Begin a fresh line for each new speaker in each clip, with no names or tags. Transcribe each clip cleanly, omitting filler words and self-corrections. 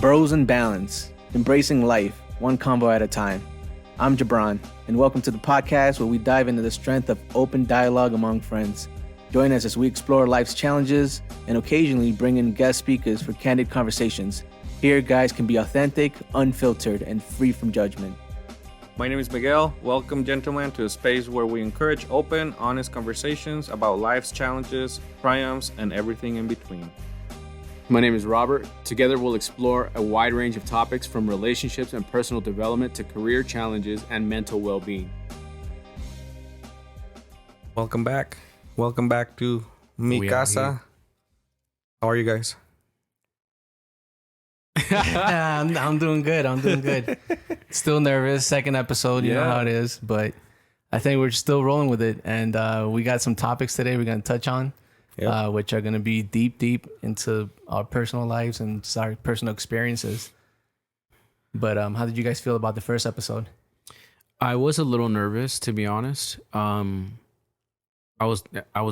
Bros and Balance, embracing life, one combo at a time. I'm Gibrann, and welcome to the podcast where we dive into the strength of open dialogue among friends. Join us as we explore life's challenges and occasionally bring in guest speakers for candid conversations. Here, guys can be authentic, unfiltered, and free from judgment.
My name is Miguel. Welcome, gentlemen, to a space where we encourage open, honest conversations about life's challenges, triumphs, and everything in between.
My name is Robert. Together, we'll explore a wide range of topics from relationships and personal development to career challenges and mental well-being.
Welcome back. Welcome back to Mi Casa. How are you guys?
I'm doing good. Still nervous. Second episode, you know how it is, but I think we're still rolling with it. And we got some topics today we're going to touch on, which are going to be deep into our personal lives and our personal experiences. But how did you guys feel about the first episode?
I was a little nervous, to be honest. I was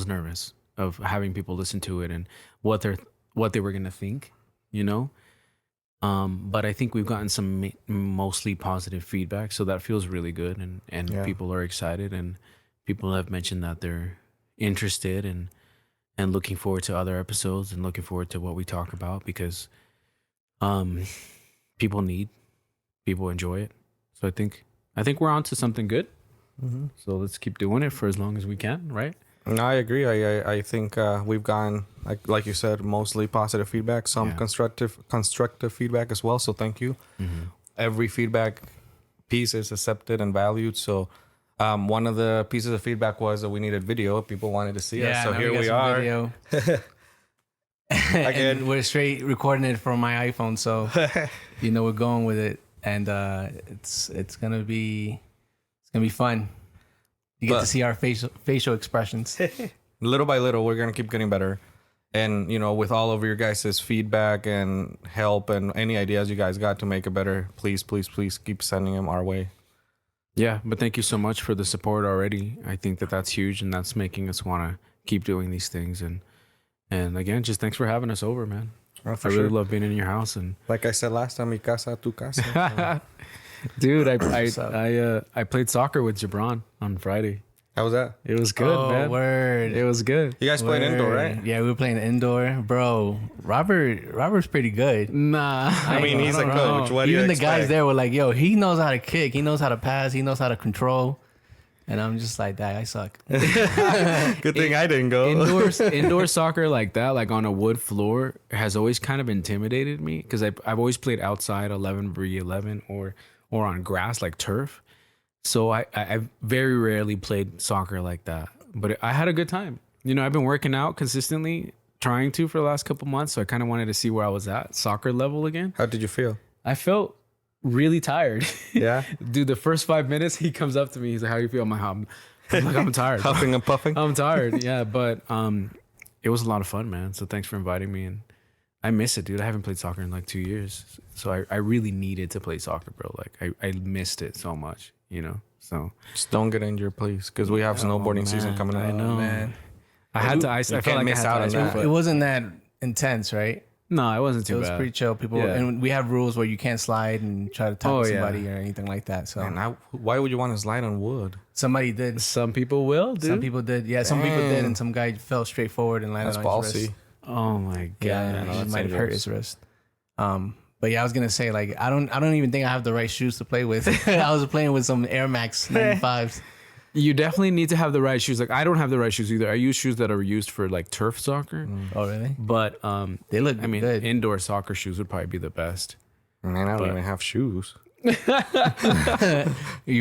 nervous of having people listen to it and what they were going to think, you know? But I think we've gotten some mostly positive feedback, so that feels really good, and people are excited, and people have mentioned that they're interested and looking forward to other episodes and looking forward to what we talk about, because people enjoy it. So I think we're on to something good. Mm-hmm. So let's keep doing it for as long as we can, right?
No, I agree. I think we've gotten, like you said, mostly positive feedback, some constructive feedback as well. So thank you. Mm-hmm. Every feedback piece is accepted and valued. So one of the pieces of feedback was that we needed video. People wanted to see us. So here we are. Video.
Again, and we're straight recording it from my iPhone. So, we're going with it. And it's going to be fun. You get to see our facial expressions.
Little by little, we're going to keep getting better. And, with all of your guys' feedback and help and any ideas you guys got to make it better, please keep sending them our way.
Yeah, but thank you so much for the support already. I think that's huge, and that's making us want to keep doing these things. And again, just thanks for having us over, man. I really love being in your house. And
like I said last time, mi casa, tu casa.
Dude, I played soccer with Gibrann on Friday.
How was that?
It was good, man.
Word.
It was good.
You guys played indoor, right?
Yeah, we were playing indoor. Bro, Robert's pretty good.
Nah.
I mean, he's a coach. What do you
Even the
expect?
guys there were like, yo, he knows how to kick. He knows how to pass. He knows how to control. And I'm just like, that I suck.
Good thing I didn't go.
Indoor soccer like that, like on a wood floor, has always kind of intimidated me, because I've always played outside 11v11 or on grass like turf. So I very rarely played soccer like that. But I had a good time. I've been working out consistently, trying to, for the last couple months. So I kind of wanted to see where I was at soccer level again.
How did you feel?
I felt really tired.
Yeah?
Dude, the first 5 minutes, he comes up to me. He's like, how do you feel? I'm like, I'm tired.
Huffing and puffing?
I'm tired. Yeah, but it was a lot of fun, man. So thanks for inviting me. And I miss it, dude. I haven't played soccer in like 2 years. So I really needed to play soccer, bro. Like I missed it so much, So
just don't get injured, please, because we have snowboarding season coming up.
I know,
man.
I felt like I had to ice.
It wasn't that intense, right?
No, it wasn't too bad.
It was pretty chill. People, and we have rules where you can't slide and try to tackle somebody or anything like that. So,
why would you want to slide on wood?
Somebody did.
Some people will, dude.
Some people did. Yeah, some people did, and some guy fell straight forward and landed on his wrist.
Oh my god!
Yeah, he might have hurt his wrist. But yeah, I was gonna say, like, I don't even think I have the right shoes to play with. I was playing with some Air Max 95s.
You definitely need to have the right shoes. Like, I don't have the right shoes either. I use shoes that are used for like turf soccer.
Oh, really?
But
they look good.
Indoor soccer shoes would probably be the best.
Man, I don't even have shoes.
You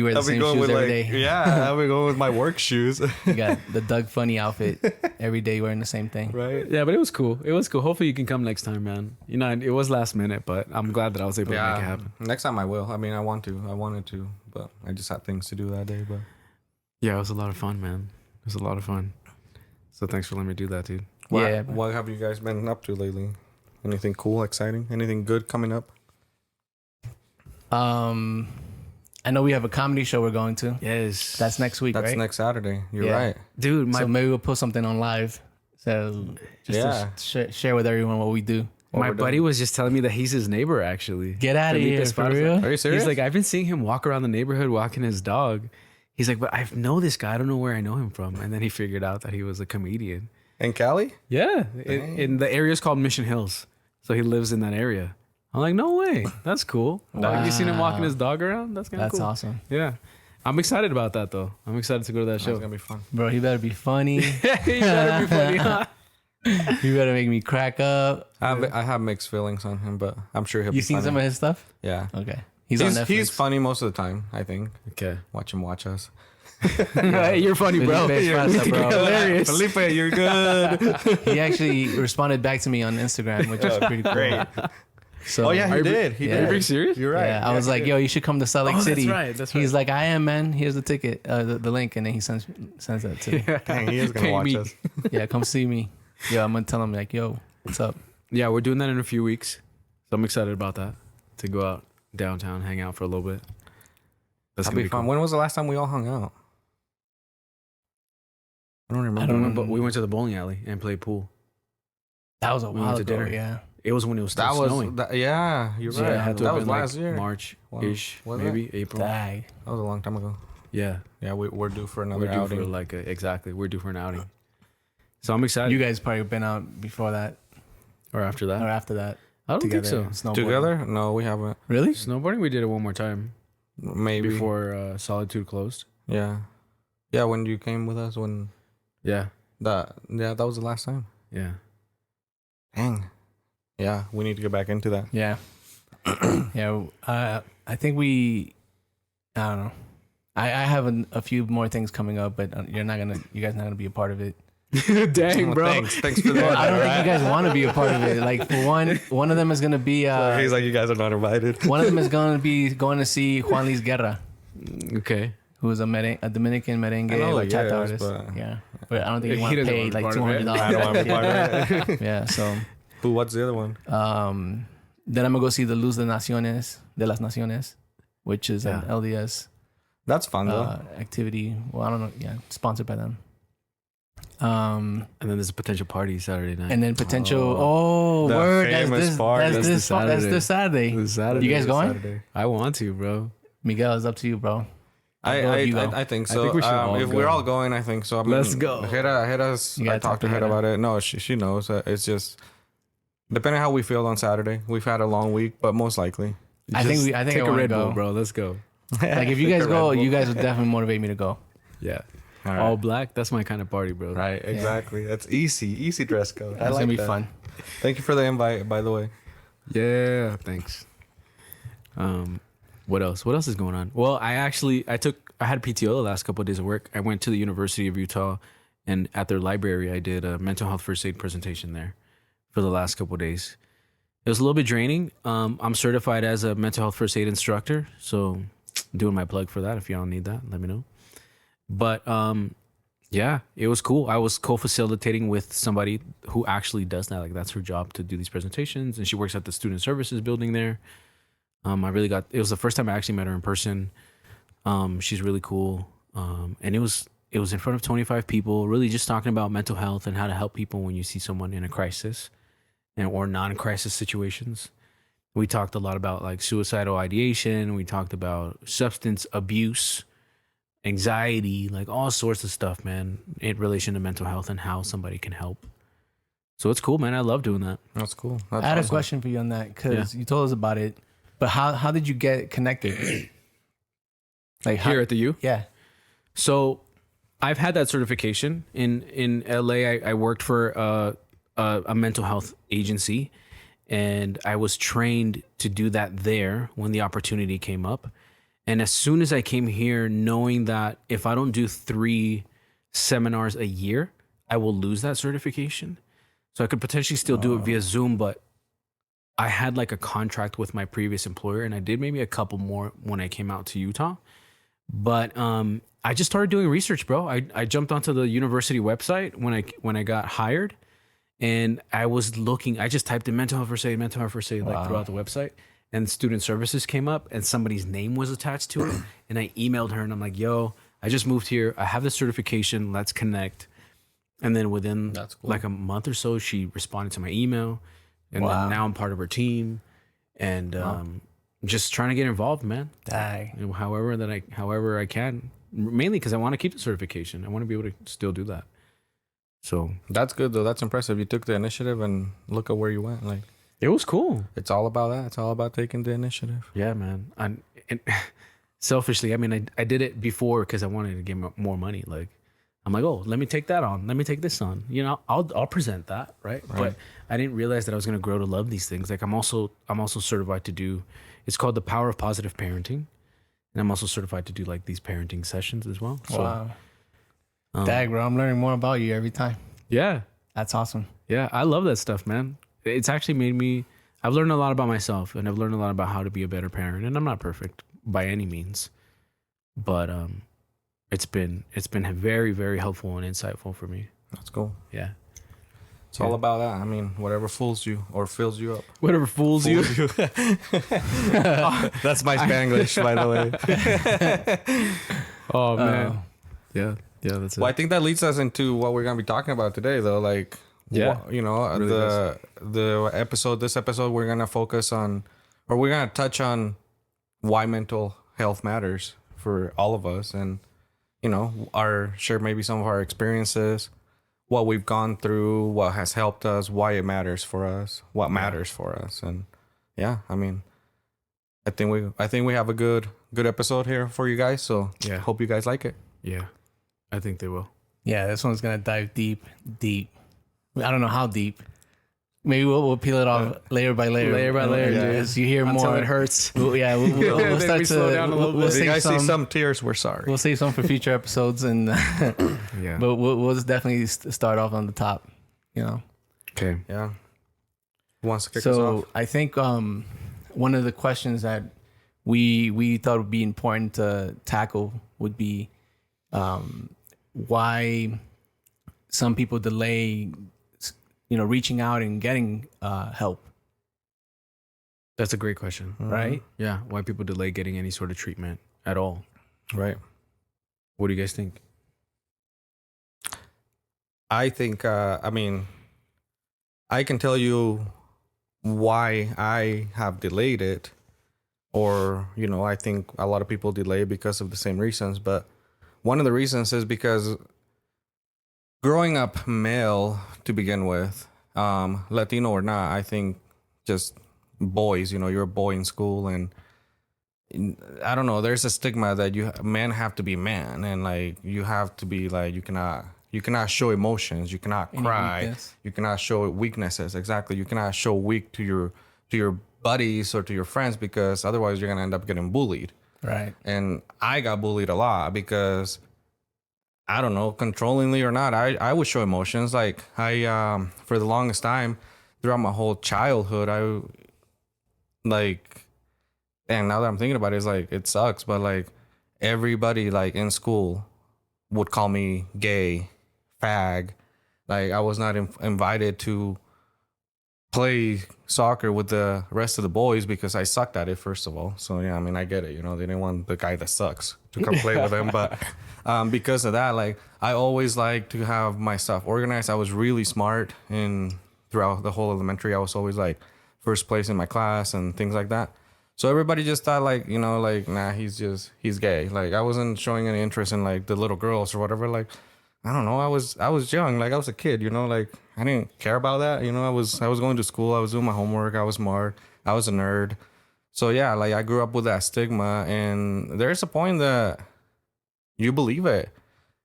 wear the same shoes every day.
Yeah, I'll be going with my work shoes.
You got the Doug Funny outfit every day, wearing the same thing.
Right.
Yeah, but it was cool. Hopefully you can come next time, man. It was last minute, but I'm glad that I was able to make it happen.
Next time I will. I mean, I wanted to, but I just had things to do that day. But
yeah, it was a lot of fun, man. It was a lot of fun. So thanks for letting me do that, dude.
What have you guys been up to lately? Anything cool, exciting? Anything good coming up?
I know we have a comedy show we're going to.
Yes.
That's next week, right?
That's next Saturday. You're right.
Dude,
so maybe we'll put something on live. So just to share with everyone what we do.
My buddy was just telling me that he's his neighbor, actually.
Get out of
Felipe
here, for
Esparza.
real?
Are you serious?
He's like, I've been seeing him walk around the neighborhood walking his dog. He's like, but I know this guy. I don't know where I know him from. And then he figured out that he was a comedian.
In Cali?
Yeah. In the area is called Mission Hills. So he lives in that area. I'm like, no way. That's cool. Wow. You seen him walking his dog around? That's kind of cool.
That's awesome.
Yeah. I'm excited about that, though. I'm excited to go to that show.
It's going to be fun.
Bro, he better be funny.
He better be funny, huh?
You better make me crack up.
I have mixed feelings on him, but I'm sure he'll be
You seen
funny.
some of his stuff?
Yeah.
Okay. He's on Netflix.
He's funny most of the time, I think.
Okay.
Watch him watch us.
Hey, you're funny, bro.
Felipe Esparza, bro.
Hilarious.
Felipe, you're good.
He actually responded back to me on Instagram, which is pretty cool.
Great.
So,
Oh, yeah, he did.
yeah.
Are you being serious?
You're right.
Yeah, I was like, yo, you should come to Salt Lake City.
That's right.
He's like, I am, man. Here's the ticket, the link, and then he sends that to me.
Dang, he is going to watch us.
Yeah, come see me. Yeah, I'm gonna tell him like, yo, what's up?
Yeah, we're doing that in a few weeks. So I'm excited about that. To go out downtown, hang out for a little bit. That's
That'll
gonna
be fun.
cool.
When was the last time we all hung out? I don't remember.
But we went to the bowling alley and played pool.
That was a
We
while
went to
ago.
dinner.
Yeah.
It was when it was still
That was
snowing.
yeah, you're
So
right.
it had to
That
have
was
been
last
like
year.
March-ish,
Was
maybe April.
Dang.
That was a long time ago.
Yeah,
Yeah, we're due for another
we're due
outing.
for like exactly. We're due for an outing. So I'm excited.
You guys probably been out before that
or after that?
or after that.
I don't think so.
snowboarding.
Together? No, we haven't.
Really?
Snowboarding, we did it one more time
Maybe.
before Solitude closed.
Yeah. Yeah, when you came with us, when
Yeah,
that was the last time.
yeah.
Dang. Yeah, we need to get back into that.
Yeah. Yeah. I think I don't know. I have a few more things coming up, but you guys not gonna be a part of it.
Dang, bro.
Thanks for that.
I don't think you guys want to be a part of it. Like for one of them is gonna be
He's like, you guys are not invited.
one of them is gonna be going to see Juan Luis Guerra,
Okay.
who is a Dominican merengue
I know he
bachata
is,
artist.
but-
Yeah, but I don't think
He
you want to
doesn't
pay
want to
like
be part of it.
I don't want to be part
$200.
of it.
Yeah, so
What's the other one?
then I'm gonna go see the Luz de las Naciones, which is an LDS
That's fun though.
activity. Well, I don't know. Yeah, sponsored by them.
And then there's a potential party Saturday night.
And then potential.
The
Word!
famous party.
That's
That's
this Saturday.
This Saturday.
You guys going?
Saturday.
I want to, bro.
Miguel, it's up to you, bro. Go if you go.
I think so.
think we should all
if
go.
we're all going, I think so. I mean,
Let's go.
Heda,
You
I
gotta
talked
talk
to
to
Heda
Heda.
about it. No, she knows. It's just depending how we feel on Saturday. We've had a long week, but most likely.
I think
Take
I
a
wanna
Red
go.
Bull, bro. Let's go.
Like if you guys go, you guys would definitely motivate me to go.
Yeah.
All
All black. That's my kind of party, bro.
Right, exactly. That's easy dress code.
That's gonna be fun.
Thank you for the invite, by the way.
Yeah. Thanks. What else? What else is going on? Well, I had PTO the last couple of days of work. I went to the University of Utah, and at their library, I did a mental health first aid presentation there for the last couple of days. It was a little bit draining. I'm certified as a mental health first aid instructor, so doing my plug for that. If y'all need that, let me know. But yeah, it was cool. I was co-facilitating with somebody who actually does that. Like that's her job to do these presentations, and she works at the student services building there. It was the first time I actually met her in person. She's really cool. And it was in front of 25 people, really just talking about mental health and how to help people when you see someone in a crisis or non-crisis situations. We talked a lot about like suicidal ideation. We talked about substance abuse, anxiety, like all sorts of stuff, man, in relation to mental health and how somebody can help. So it's cool, man. I love doing that.
That's cool.
I had a question for you on that because you told us about it, but how did you get connected? Like
Here at the U?
Yeah.
So I've had that certification in LA. I worked for a mental health agency, and I was trained to do that there when the opportunity came up. And as soon as I came here, knowing that if I don't do 3 seminars a year, I will lose that certification. So I could potentially still do it via Zoom, but I had like a contract with my previous employer, and I did maybe a couple more when I came out to Utah. But I just started doing research, bro. I jumped onto the university website when I got hired, and I was looking. I just typed in mental health first aid like throughout the website, and student services came up, and somebody's name was attached to it. And I emailed her, and I'm like, "Yo, I just moved here. I have the certification. Let's connect." And then within
That's cool.
like a month or so, she responded to my email. And then now I'm part of her team, and just trying to get involved, man.
Dang.
You know, however I can, mainly because I want to keep the certification. I want to be able to still do that. So
that's good though. That's impressive. You took the initiative and look at where you went. Like,
it was cool.
it's all about that. It's all about taking the initiative.
Yeah, man. And selfishly, I mean, I did it before because I wanted to get more money. Like, I'm like, oh, let me take that on. Let me take this on. You know, I'll present that, right? But I didn't realize that I was gonna grow to love these things. Like, I'm also certified to do. It's called the Power of Positive Parenting, and I'm also certified to do like these parenting sessions as well. So,
Wow. Dang, bro, I'm learning more about you every time.
Yeah,
That's awesome.
yeah, I love that stuff, man. It's actually made me. I've learned a lot about myself, and I've learned a lot about how to be a better parent. And I'm not perfect by any means, but it's been very, very helpful and insightful for me.
That's cool.
Yeah.
It's all about that. I mean, whatever fools you or fills you up.
Whatever fools you.
That's my Spanglish, by the way.
Oh man. Yeah. Yeah, that's it.
Well, I think that leads us into what we're gonna be talking about today, though. Like, you know, really this episode, we're gonna focus on, or we're gonna touch on why mental health matters for all of us, and you know, share maybe some of our experiences, what we've gone through, what has helped us, why it matters for us, what matters for us, and yeah, I mean, I think we have a good episode here for you guys. So
yeah,
hope you guys like it.
Yeah, I think they will.
Yeah, this one's gonna dive deep. I don't know how deep. Maybe we'll peel it off layer by layer. As you hear
until
more,
it hurts.
We'll start to
slow down a little bit.
If you guys see some tears, we're sorry.
We'll save some for future episodes, and
Yeah.
but we'll just definitely start off on the top. You know.
Okay.
Yeah. Who wants to kick us off?
So I think one of the questions that we thought would be important to tackle would be why some people delay, you know, reaching out and getting help.
That's a great question.
Right?
Yeah. Why people delay getting any sort of treatment at all.
Right.
What do you guys think?
I think, I mean, I can tell you why I have delayed it, or, you know, I think a lot of people delay because of the same reasons. But one of the reasons is because growing up male to begin with, Latino or not, I think just boys, you know, you're a boy in school, and I don't know, there's a stigma that men have to be man, and like you have to be like, you cannot show emotions, you cannot cry, you cannot show weaknesses. Exactly. You cannot show weak to your buddies or to your friends, because otherwise you're gonna end up getting bullied.
Right.
And I got bullied a lot because, I don't know, controllingly or not, I would show emotions. Like I for the longest time throughout my whole childhood, and now that I'm thinking about it, it's like, it sucks, but like everybody like in school would call me gay, fag. Like I was not invited to play soccer with the rest of the boys because I sucked at it, first of all. So yeah, I mean, I get it, you know, they didn't want the guy that sucks to come play with them. But because of that, like I always like to have my stuff organized. I was really smart, and throughout the whole elementary, I was always like first place in my class and things like that. So everybody just thought like, you know, like, nah, he's gay. Like I wasn't showing any interest in like the little girls or whatever. Like, I don't know. I was young. Like I was a kid, you know, like I didn't care about that. You know, I was going to school. I was doing my homework. I was smart. I was a nerd. So yeah, like I grew up with that stigma, and there's a point that you believe it.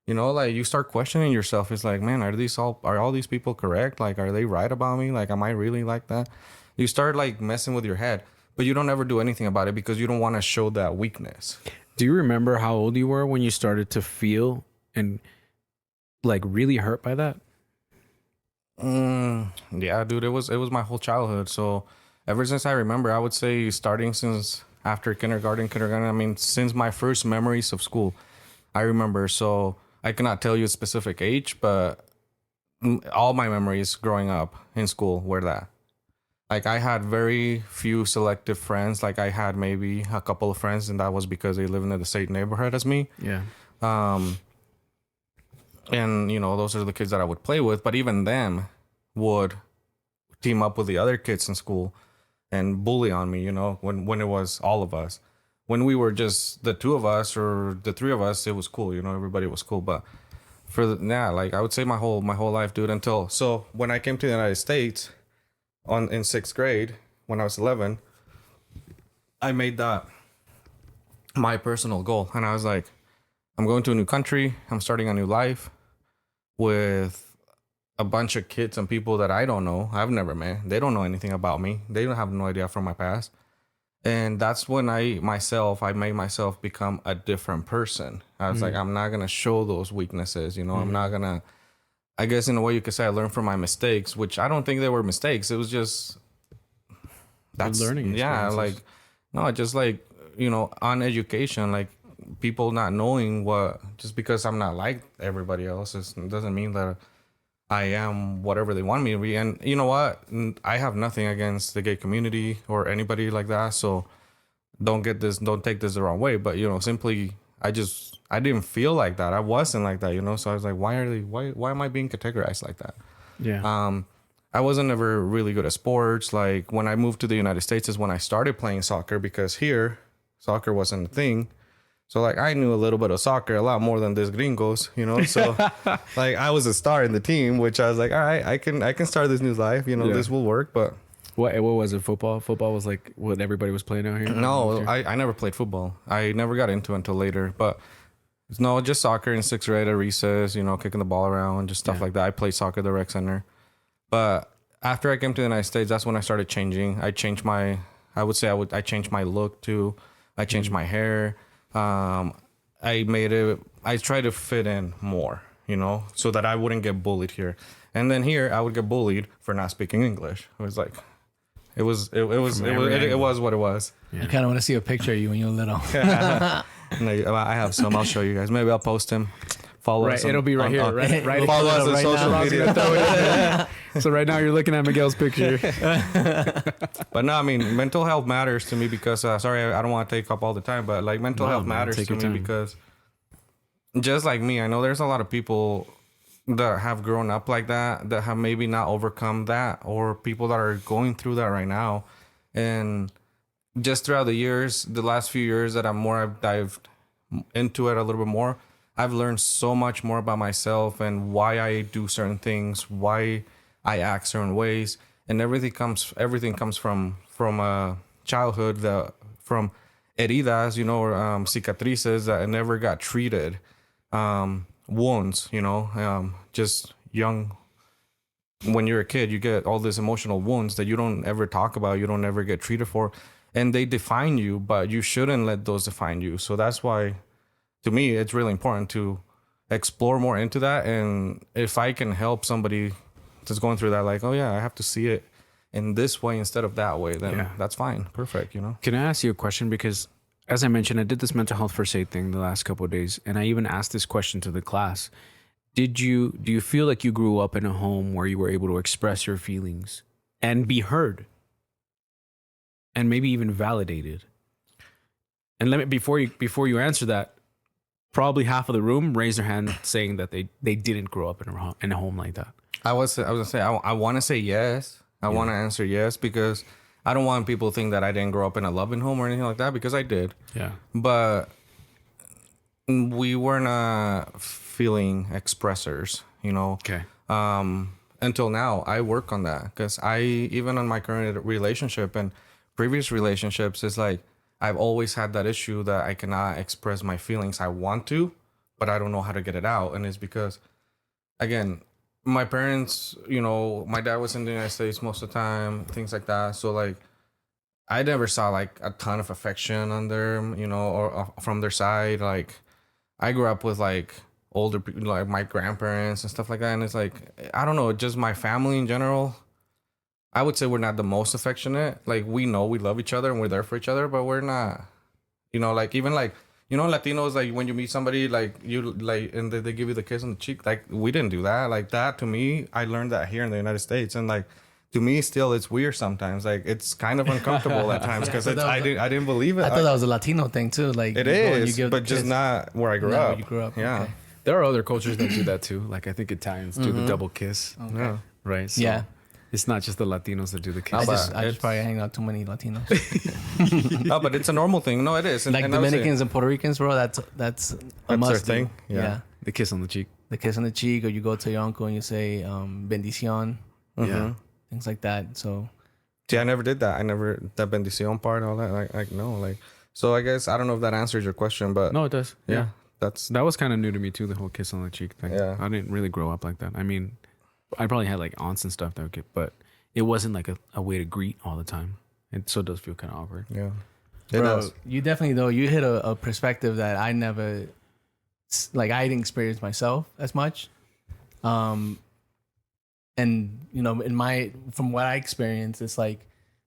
You know, like you start questioning yourself. It's like, man, are all these people correct? Like, are they right about me? Like, am I really like that? You start like messing with your head, but you don't ever do anything about it because you don't want to show that weakness.
Do you remember how old you were when you started to feel and like really hurt by that?
Yeah, dude, it was my whole childhood. So ever since I remember, I would say starting since after kindergarten, I mean, since my first memories of school, I remember. So I cannot tell you a specific age, but all my memories growing up in school were that. Like I had very few selective friends. Like I had maybe a couple of friends, and that was because they live in the same neighborhood as me.
Yeah.
And you know, those are the kids that I would play with. But even them would team up with the other kids in school and bully on me, you know, when it was all of us. When we were just the two of us or the three of us, it was cool, you know, everybody was cool. But like I would say my whole life, dude, so when I came to the United States in 6th grade, when I was 11, I made that my personal goal. And I was like, I'm going to a new country. I'm starting a new life with a bunch of kids and people that I don't know. I've never met. They don't know anything about me. They don't have no idea from my past. And that's when I made myself become a different person. I was like, I'm not going to show those weaknesses. You know, I'm not going to, I guess in a way you could say I learned from my mistakes, which I don't think they were mistakes. It was just, that's learning. Yeah. Like, no, just like, you know, on education, like people not knowing just because I'm not like everybody else, it doesn't mean that I am whatever they want me to be. And you know what? I have nothing against the gay community or anybody like that. So don't take this the wrong way. But, you know, simply, I didn't feel like that. I wasn't like that, you know? So I was like, why am I being categorized like that?
Yeah.
I wasn't ever really good at sports. Like when I moved to the United States is when I started playing soccer, because here soccer wasn't a thing. So, like, I knew a little bit of soccer, a lot more than this gringos, you know? So, like, I was a star in the team, which I was like, all right, I can start this new life. You know, this will work. But
what was it? Football? Football was, like, what everybody was playing out here?
No, I never played football. I never got into it until later. But, no, just soccer in 6th grade at recess, you know, kicking the ball around, just stuff like that. I played soccer at the rec center. But after I came to the United States, that's when I started changing. I changed my look, too. I changed my hair. I tried to fit in more, you know, so that I wouldn't get bullied here. And then here I would get bullied for not speaking English. It was like, it was what it was.
Yeah. I kind of want to see a picture of you when you were little.
No, I have some. I'll show you guys. Maybe I'll post him. Follow us.
It'll be right here. Right.
Follow us on social media.
So right now you're looking at Miguel's picture.
But no, I mean, mental health matters to me because, sorry, I don't want to take up all the time, but like mental health matters to me because just like me, I know there's a lot of people that have grown up like that have maybe not overcome that, or people that are going through that right now. And just throughout the last few years that I've dived into it a little bit more, I've learned so much more about myself and why I do certain things, why I act certain ways, and everything comes from childhood, from heridas, you know, or cicatrices that never got treated, wounds, you know, just young. When you're a kid, you get all these emotional wounds that you don't ever talk about, you don't ever get treated for, and they define you, but you shouldn't let those define you. So that's why, to me, it's really important to explore more into that. And if I can help somebody that's going through that, like, oh yeah, I have to see it in this way instead of that way, then that's fine. Perfect, you know?
Can I ask you a question? Because as I mentioned, I did this mental health first aid thing the last couple of days, and I even asked this question to the class. Do you feel like you grew up in a home where you were able to express your feelings and be heard and maybe even validated? And let me, before you answer that, probably half of the room raised their hand saying that they didn't grow up in a home like that.
I was gonna say I want to say yes. I want to answer yes, because I don't want people to think that I didn't grow up in a loving home or anything like that, because I did.
Yeah.
But we weren't feeling expressors, you know.
Okay.
Until now, I work on that, because even on my current relationship and previous relationships, it's like I've always had that issue that I cannot express my feelings. I want to, but I don't know how to get it out. And it's because, again, my parents, you know, my dad was in the United States most of the time, things like that. So, like, I never saw, like, a ton of affection on them, you know, or from their side. Like, I grew up with, like, older people, like my grandparents and stuff like that. And it's like, I don't know, just my family in general, I would say we're not the most affectionate. Like, we know we love each other and we're there for each other, but we're not, you know, like, even like, you know, Latinos, like, when you meet somebody, like, you, like, and they give you the kiss on the cheek, like, we didn't do that. Like, that, to me, I learned that here in the United States. And, like, to me, still, it's weird sometimes. Like, it's kind of uncomfortable at times, because I didn't believe it.
I thought that was a Latino thing, too. Like,
it is, but just not where I grew up.
Where you grew up.
Yeah.
Okay.
There are other cultures that do that too. Like, I think Italians do the double kiss.
Okay.
Yeah.
Right. So,
yeah.
It's not just the Latinos that do the
No,
kiss.
but
I just probably hang out too many Latinos.
No, but it's a normal thing. No, it is.
Like
and I would say
Dominicans and Puerto Ricans, bro. That's a
their
must do.
thing. Yeah.
The kiss on the cheek.
The kiss on the cheek, or you go to your uncle and you say bendición,
Yeah.
things like that. So
See, I never did that. I never that bendición part, all that. Like no, like. So I guess I don't know if that answers your question, but
No, it does.
yeah, that's
That was kind of new to me too, the whole kiss on the cheek thing.
Yeah.
I didn't really grow up like that. I mean, I probably had like aunts and stuff that would get, but it wasn't like a way to greet all the time. And so it does feel kind of awkward.
yeah. It
bro,
does.
you definitely though you hit a perspective that I never like. I didn't experience myself as much. And you know, from what I experienced, it's like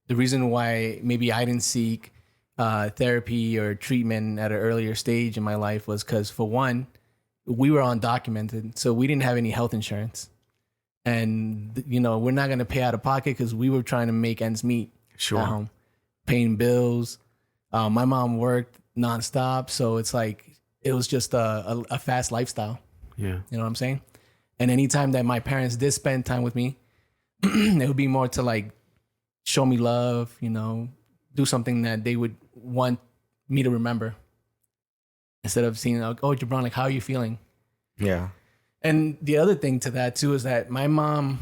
the reason why maybe I didn't seek therapy or treatment at an earlier stage in my life was because, for one, we were undocumented, so we didn't have any health insurance, and you know, we're not going to pay out of pocket because we were trying to make ends meet
Sure.
at home, paying bills. My mom worked nonstop, so it's like it was just a fast lifestyle.
Yeah.
You know what I'm saying? And anytime that my parents did spend time with me, it would be more to like show me love, you know, do something that they would want me to remember, instead of seeing like, oh, Gibrann, like, how are you feeling?
Yeah.
And the other thing to that too is that my mom,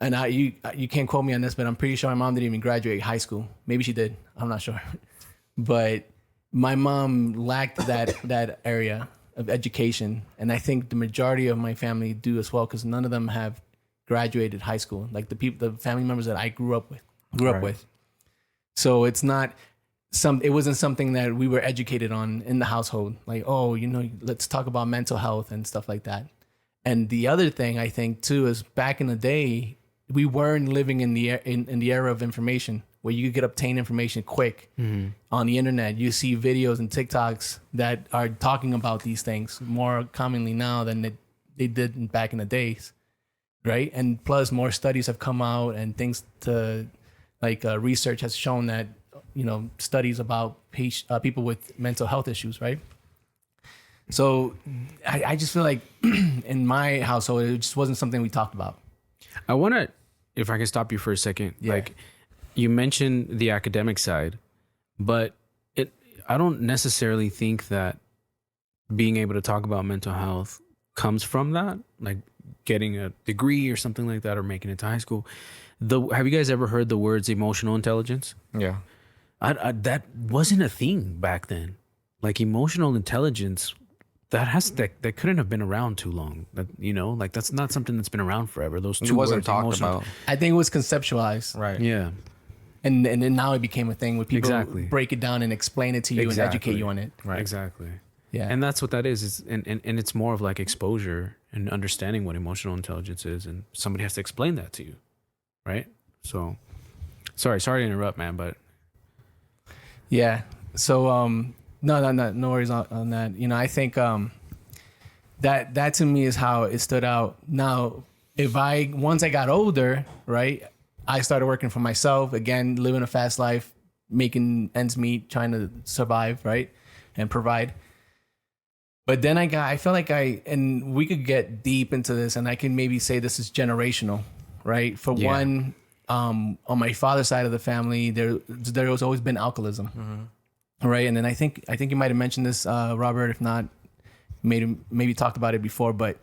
and you can't quote me on this, but I'm pretty sure my mom didn't even graduate high school. Maybe she did. I'm not sure. But my mom lacked that area of education, and I think the majority of my family do as well, because none of them have graduated high school. Like the family members that I grew up with. So it's not it wasn't something that we were educated on in the household. Like, oh, you know, let's talk about mental health and stuff like that. And the other thing I think too is back in the day, we weren't living in the era of information where you could obtain information quick on the internet. You see videos and TikToks that are talking about these things more commonly now than they did back in the days, right? And plus, more studies have come out and things to like research has shown that, you know, studies about people with mental health issues, right? So I just feel like in my household, it just wasn't something we talked about.
I want to, if I can stop you for a second, like you mentioned the academic side, but I don't necessarily think that being able to talk about mental health comes from that, like getting a degree or something like that, or making it to high school. Have you guys ever heard the words emotional intelligence?
Yeah.
That wasn't a thing back then. Like emotional intelligence, that couldn't have been around too long. That, you know, like that's not something that's been around forever. Those two
It wasn't
words,
talked
emotional-
about.
I think it was conceptualized.
Right.
Yeah.
And then now it became a thing where people
Exactly.
break it down and explain it to you and educate you on it.
Right.
Exactly.
Yeah.
And that's what that is and it's more of like exposure and understanding what emotional intelligence is, and somebody has to explain that to you. Right? So sorry to interrupt, man, but
Yeah. So no worries on that. You know, I think that to me is how it stood out. Now, once I got older, right, I started working for myself again, living a fast life, making ends meet, trying to survive, right, and provide. But then I felt like and we could get deep into this, and I can maybe say this is generational, right? For one, on my father's side of the family, there has always been alcoholism, right? And then I think you might have mentioned this, Robert. If not, maybe talked about it before. But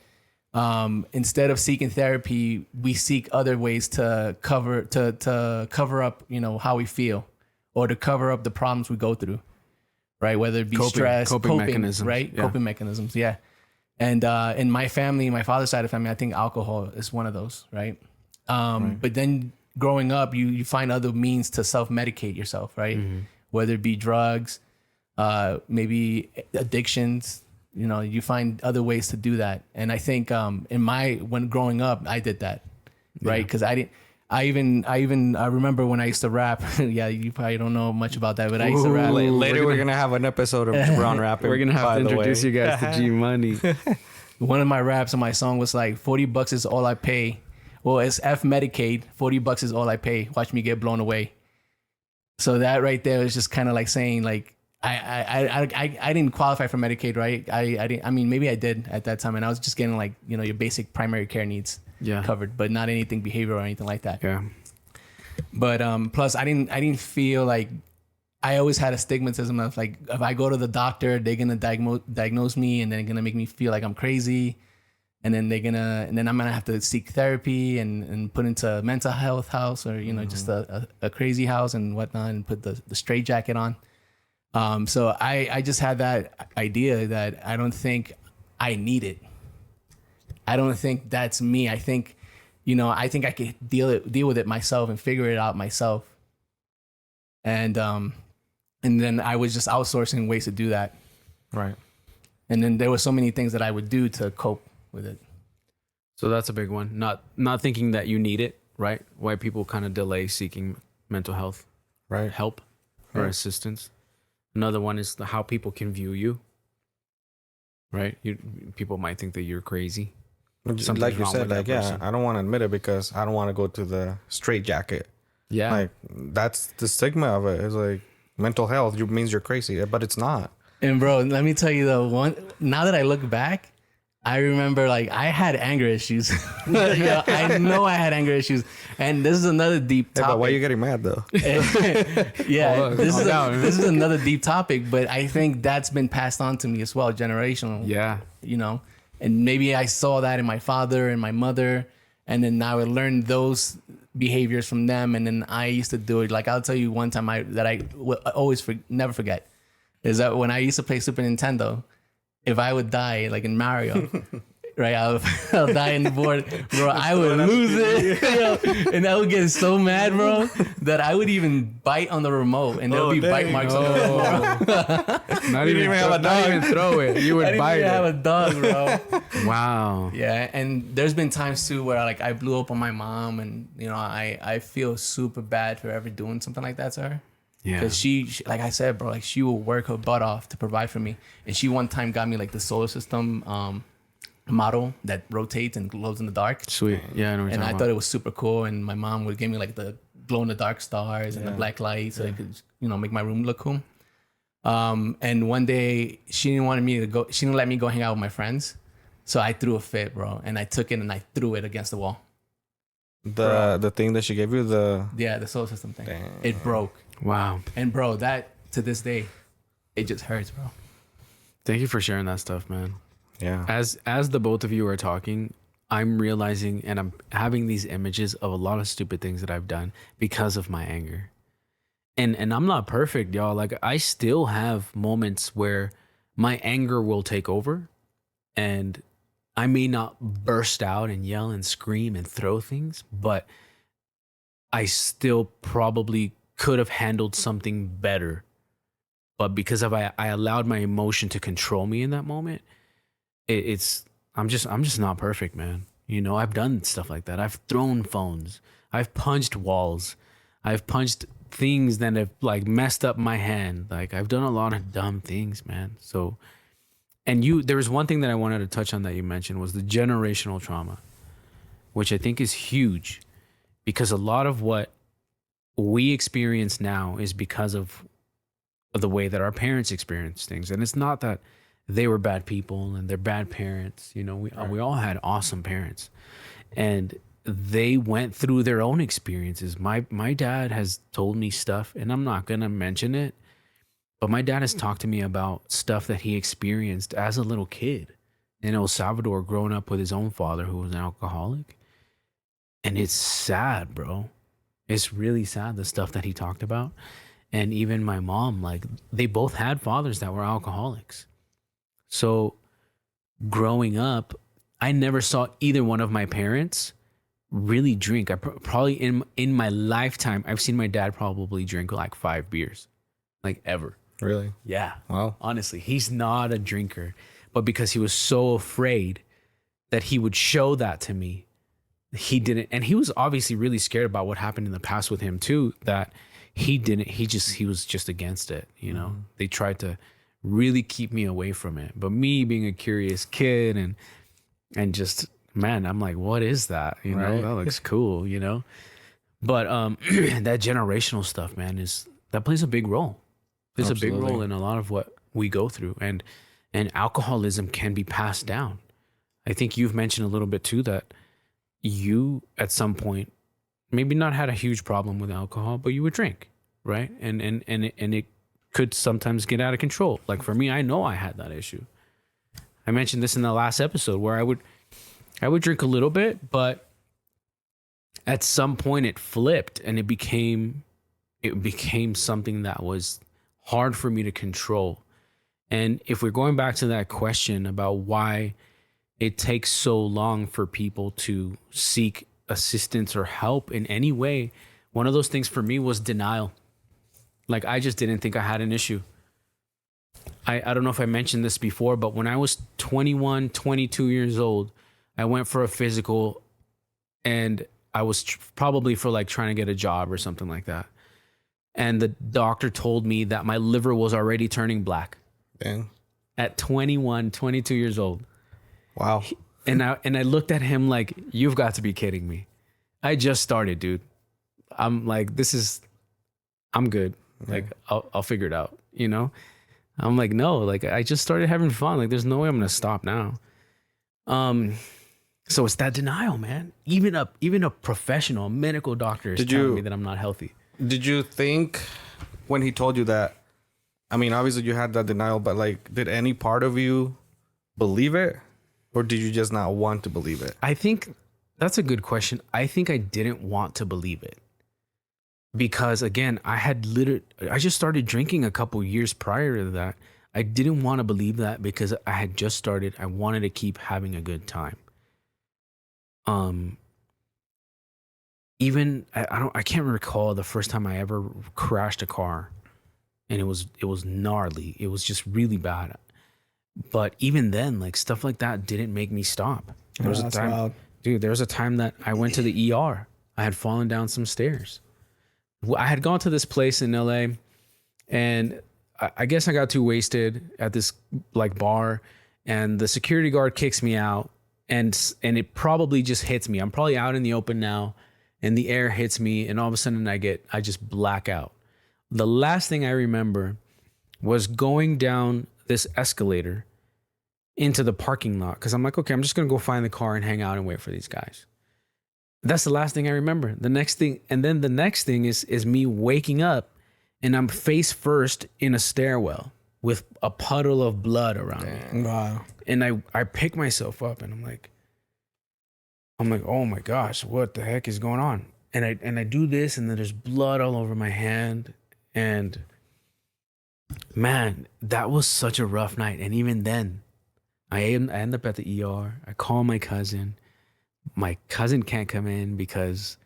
instead of seeking therapy, we seek other ways to cover up, you know, how we feel, or to cover up the problems we go through, right? Whether it be stress,
coping mechanisms,
right?
yeah.
Coping mechanisms, yeah. And in my family, my father's side of the family, I think alcohol is one of those, right? But then growing up, you find other means to self-medicate yourself, right? Whether it be drugs, maybe addictions, you know, you find other ways to do that. And I think when growing up, I did that, right? Because I remember when I used to rap. Yeah, you probably don't know much about that, but I used to rap.
Later, we're gonna have an episode of Gibrann rapping.
we're gonna have to introduce you guys to G Money.
One of my raps on my song was like, $40 is all I pay. Well, it's F Medicaid, $40 is all I pay. Watch me get blown away. So that right there is just kind of like saying, like, I didn't qualify for Medicaid, right? I didn't. I mean, maybe I did at that time, and I was just getting like your basic primary care needs covered, but not anything behavioral or anything like that.
Yeah.
But plus, I didn't feel like I always had a stigmatism of like if I go to the doctor, they're gonna diagnose me, and then they're gonna make me feel like I'm crazy, and then I'm gonna have to seek therapy and put into a mental health house or just a crazy house and whatnot, and put the straight jacket on. So I just had that idea that I don't think I need it. I don't think that's me. I think, I think I could deal with it myself and figure it out myself. And then I was just outsourcing ways to do that.
Right.
And then there were so many things that I would do to cope with it.
So that's a big one. Not thinking that you need it, right? Why people kind of delay seeking mental health help or assistance. Another one is how people can view you, right? People might think that you're crazy.
Something's like you said, like, I don't want to admit it because I don't want to go to the straight jacket.
Yeah.
Like, that's the stigma of it. It's like mental health means you're crazy, but it's not.
And bro, let me tell you though, now that I look back, I remember like I had anger issues. I know I had anger issues, and this is another deep topic.
But why are you getting mad though?
Yeah, this is another deep topic, but I think that's been passed on to me as well, generational.
Yeah,
and maybe I saw that in my father and my mother, and then I would learn those behaviors from them, and then I used to do it. Like I'll tell you one time that I always never forget is that when I used to play Super Nintendo. If I would die, like in Mario, right? I'll die in the board, bro. I would lose it, and I would get so mad, bro, that I would even bite on the remote, and there'll be bite marks on the floor.
Not even throw it. You would bite it.
I have a dog, bro.
Wow.
Yeah, and there's been times too where like I blew up on my mom, and I feel super bad for ever doing something like that to her. Yeah. Because she, like I said, bro, like she will work her butt off to provide for me. And she one time got me like the solar system model that rotates and glows in the dark.
Sweet. Yeah, I know what you're
And I
talking
thought it was super cool. And my mom would give me like the glow in the dark stars and the black lights so it could, make my room look cool. And one day she didn't let me go hang out with my friends. So I threw a fit, bro. And I took it and I threw it against the wall.
The thing that she gave you, the
solar system thing.
Damn.
It broke.
Wow.
And bro, that to this day, it just hurts, bro.
Thank you for sharing that stuff, man.
Yeah.
As the both of you are talking, I'm realizing and I'm having these images of a lot of stupid things that I've done because of my anger. And I'm not perfect, y'all. Like I still have moments where my anger will take over and I may not burst out and yell and scream and throw things, but I still probably could have handled something better. But because I allowed my emotion to control me in that moment, I'm just not perfect, man. I've done stuff like that. I've thrown phones. I've punched walls. I've punched things that have like messed up my hand. Like I've done a lot of dumb things, man. So, and there was one thing that I wanted to touch on that you mentioned was the generational trauma, which I think is huge because a lot of what we experience now is because of the way that our parents experience things. And it's not that they were bad people and they're bad parents. We all had awesome parents and they went through their own experiences. My dad has told me stuff and I'm not going to mention it, but my dad has talked to me about stuff that he experienced as a little kid in El Salvador, growing up with his own father who was an alcoholic. And it's sad, bro. It's really sad, the stuff that he talked about. And even my mom, like they both had fathers that were alcoholics. So growing up, I never saw either one of my parents really drink. I probably in my lifetime, I've seen my dad probably drink like 5 beers, like ever.
Really?
Yeah.
Wow.
Honestly, he's not a drinker, but because he was so afraid that he would show that to me, he didn't. And he was obviously really scared about what happened in the past with him too, that he didn't, he was just against it. Mm-hmm. They tried to really keep me away from it. But me being a curious kid and just, man, I'm like, what is that? That looks cool, But that generational stuff, man, that plays a big role. There's a big role in a lot of what we go through, and alcoholism can be passed down. I think you've mentioned a little bit too that you at some point maybe not had a huge problem with alcohol, but you would drink, right? And it could sometimes get out of control. Like for me, I know I had that issue. I mentioned this in the last episode where I would drink a little bit, but at some point it flipped and it became something that was hard for me to control. And if we're going back to that question about why it takes so long for people to seek assistance or help in any way, one of those things for me was denial. Like I just didn't think I had an issue. I don't know if I mentioned this before, but when I was 21, 22 years old, I went for a physical, and I was probably for like trying to get a job or something like that. And the doctor told me that my liver was already turning black.
Dang.
At 21, 22 years old.
Wow.
And I looked at him like, you've got to be kidding me. I just started, dude. I'm like, I'm good. Like, I'll figure it out, you know? I'm like, no, like I just started having fun. Like, there's no way I'm going to stop now. So it's that denial, man. Even a professional, a medical doctor is telling me that I'm not healthy.
Did you think when he told you that, I mean, obviously you had that denial, but like, did any part of you believe it? Or did you just not want to believe it?
I think that's a good question. I think I didn't want to believe it. Because again, I just started drinking a couple years prior to that. I didn't want to believe that because I had just started. I wanted to keep having a good time. Even I can't recall the first time I ever crashed a car, and it was gnarly. It was just really bad. But even then, like stuff like that didn't make me stop. There was a time, dude. There was a time that I went to the ER. I had fallen down some stairs. I had gone to this place in LA, and I guess I got too wasted at this like bar, and the security guard kicks me out, and it probably just hits me. I'm probably out in the open now, and the air hits me, and all of a sudden I just black out. The last thing I remember was going down this escalator into the parking lot, because I'm like, okay, I'm just gonna go find the car and hang out and wait for these guys. That's the last thing I remember. The next thing is me waking up, and I'm face first in a stairwell with a puddle of blood around me.
Wow.
And I pick myself up, and I'm like, oh my gosh, what the heck is going on? And I do this, and then there's blood all over my hand. And man, that was such a rough night. And even then, I end up at the ER. I call my cousin. My cousin can't come in because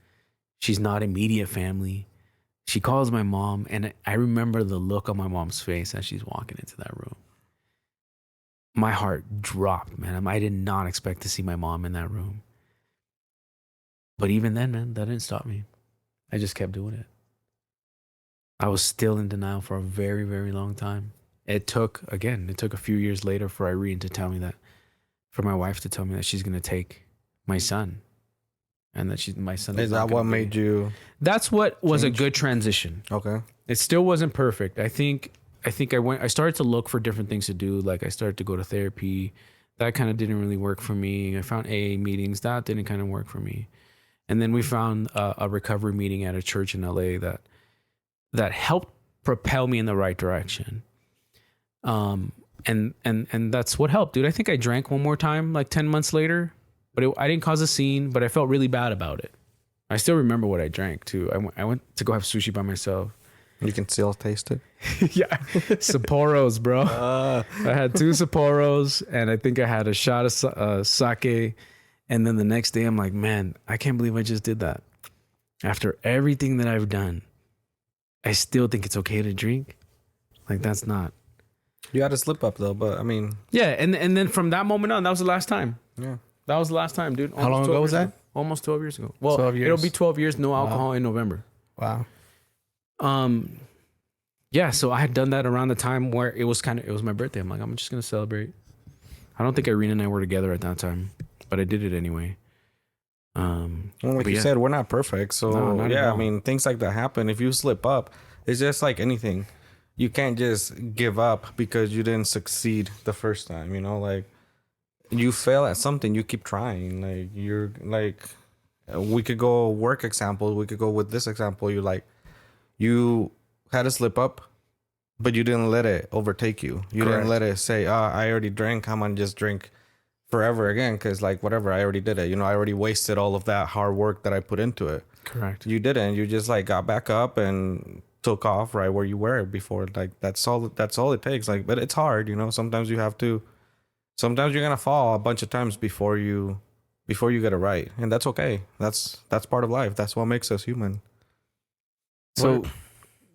she's not immediate family. She calls my mom, and I remember the look on my mom's face as she's walking into that room. My heart dropped, man. I did not expect to see my mom in that room. But even then, man, that didn't stop me. I just kept doing it. I was still in denial for a very, very long time. It took a few years later for Irene to tell me that, for my wife to tell me that she's going to take my son, and that my son
is that what made you?
That's what was a good transition.
Okay.
It still wasn't perfect. I think I started to look for different things to do. Like I started to go to therapy. That kind of didn't really work for me. I found AA meetings. That didn't kind of work for me. And then we found a recovery meeting at a church in LA that helped propel me in the right direction. And that's what helped, dude. I think I drank one more time, like 10 months later. But I didn't cause a scene, but I felt really bad about it. I still remember what I drank too. I went to go have sushi by myself.
You can still taste it?
Yeah. Sapporos, bro. I had 2 Sapporos, and I think I had a shot of sake. And then the next day I'm like, man, I can't believe I just did that. After everything that I've done, I still think it's okay to drink. Like that's not.
You had a slip up though, but I mean.
Yeah, and then from that moment on, that was the last time.
Yeah.
That was the last time, dude.
How long ago was that?
Almost 12 years ago. Well,
12 years.
It'll be 12 years, no alcohol in November.
Wow.
Yeah, so I had done that around the time where it was my birthday. I'm like, I'm just going to celebrate. I don't think Irene and I were together at that time, but I did it anyway.
Well, like you said, we're not perfect. So,
No, not at all.
I mean, things like that happen. If you slip up, it's just like anything. you can't just give up because you didn't succeed the first time, you know, like you fail at something, you keep trying. Like you're like, we could go work example, we could go with this example. You like, you had a slip up, but you didn't let it overtake you. You
Correct.
didn't let it say, I already drank, I'm gonna just drink forever again, because like whatever, I already did it, you know, I already wasted all of that hard work that I put into it.
Correct.
You didn't. You just like got back up and took off right where you were before. Like that's all it takes. Like, but it's hard, you know. Sometimes you have to, sometimes you're gonna fall a bunch of times before you get it right, and that's okay. That's part of life. That's what makes us human.
So,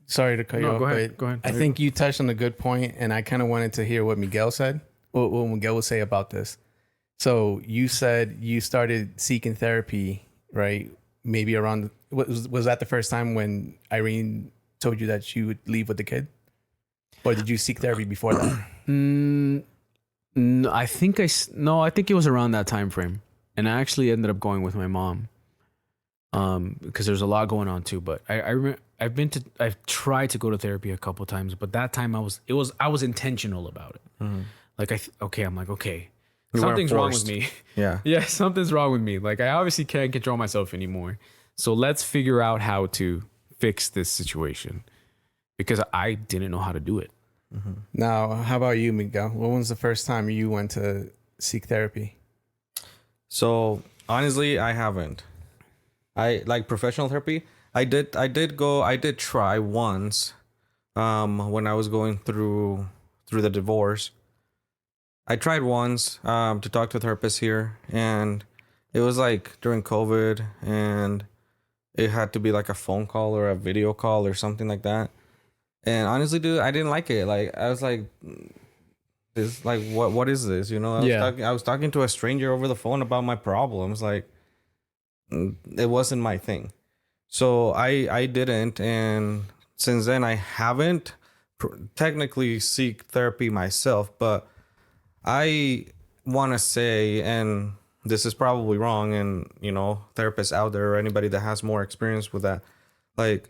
sorry to cut you off.
Go ahead.
But
Go ahead.
I think you touched on a good point, and I kind of wanted to hear what Miguel said. What Miguel would say about this. So you said you started seeking therapy, right? Maybe around, was that the first time when Irene told you that she would leave with the kid? Or did you seek therapy before that?
No, I think it was around that time frame, and I actually ended up going with my mom, because there's a lot going on too. But I remember I've tried to go to therapy a couple times, but that time I was intentional about it.
Mm-hmm.
Like I'm like, okay,
You
something's
weren't
wrong with
forced.
me.
Yeah.
Yeah, something's wrong with me. Like I obviously can't control myself anymore. So let's figure out how to fix this situation, because I didn't know how to do it.
Now, how about you, Miguel? When was the first time you went to seek therapy?
So honestly, I haven't. I like professional therapy. I did try once, when I was going through the divorce. I tried once to talk to a therapist here, and it was like during COVID, and it had to be like a phone call or a video call or something like that. And honestly, dude, I didn't like it. Like I was like, this like what is this? You know, I was talking to a stranger over the phone about my problems. Like it wasn't my thing. So I didn't, and since then I haven't technically seek therapy myself, but I want to say, and this is probably wrong, and you know, therapists out there or anybody that has more experience with that, like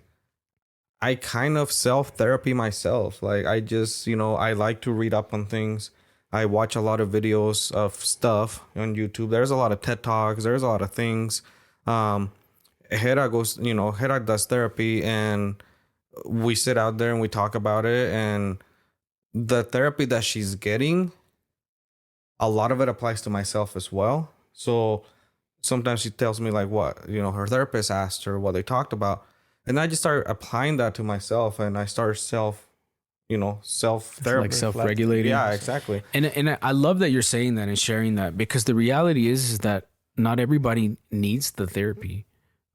I kind of self-therapy myself. Like I just, you know, I like to read up on things. I watch a lot of videos of stuff on YouTube. There's a lot of TED Talks. There's a lot of things. Hera does therapy, and we sit out there and we talk about it. And the therapy that she's getting, a lot of it applies to myself as well. So sometimes she tells me like what, you know, her therapist asked her what they talked about. And I just start applying that to myself, and I start self-therapy.
Like self-regulating.
Yeah, exactly.
And I love that you're saying that and sharing that, because the reality is that not everybody needs the therapy.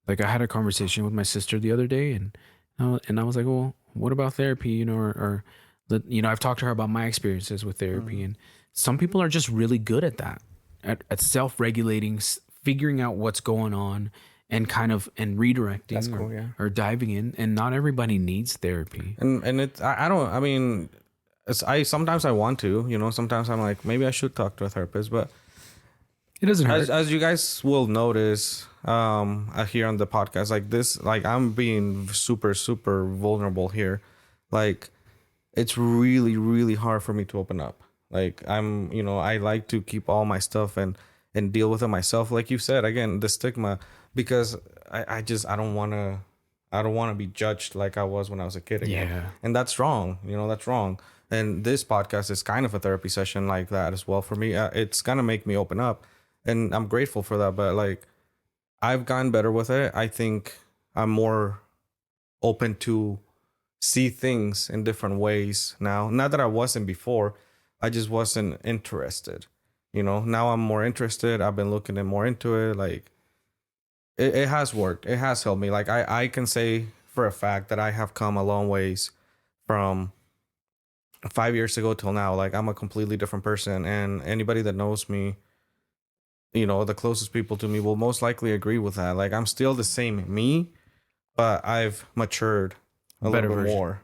Like I had a conversation with my sister the other day, and I was like, well, what about therapy? You know, I've talked to her about my experiences with therapy, and some people are just really good at that, at self-regulating, figuring out what's going on, and kind of redirecting.
That's cool, yeah.
Or diving in, and not everybody needs therapy.
And it's I mean, sometimes I want to, you know, sometimes I'm like, maybe I should talk to a therapist, but
It doesn't hurt.
as you guys will notice here on the podcast, like this, like I'm being super vulnerable here. Like it's really really hard for me to open up. Like I'm, you know, I like to keep all my stuff and deal with it myself, like you said, again, the stigma, because I don't want to be judged like I was when I was a kid again.
Yeah.
And that's wrong, you know, that's wrong. And this podcast is kind of a therapy session like that as well for me. It's gonna make me open up, and I'm grateful for that. But like I've gotten better with it. I think I'm more open to see things in different ways now. Not that I wasn't before, I just wasn't interested. You know, now I'm more interested. I've been looking more into it. Like it has worked. It has helped me. Like I can say for a fact that I have come a long ways from 5 years ago till now. Like I'm a completely different person, and anybody that knows me, you know, the closest people to me will most likely agree with that. Like I'm still the same me, but I've matured a
Better
little bit
version.
more,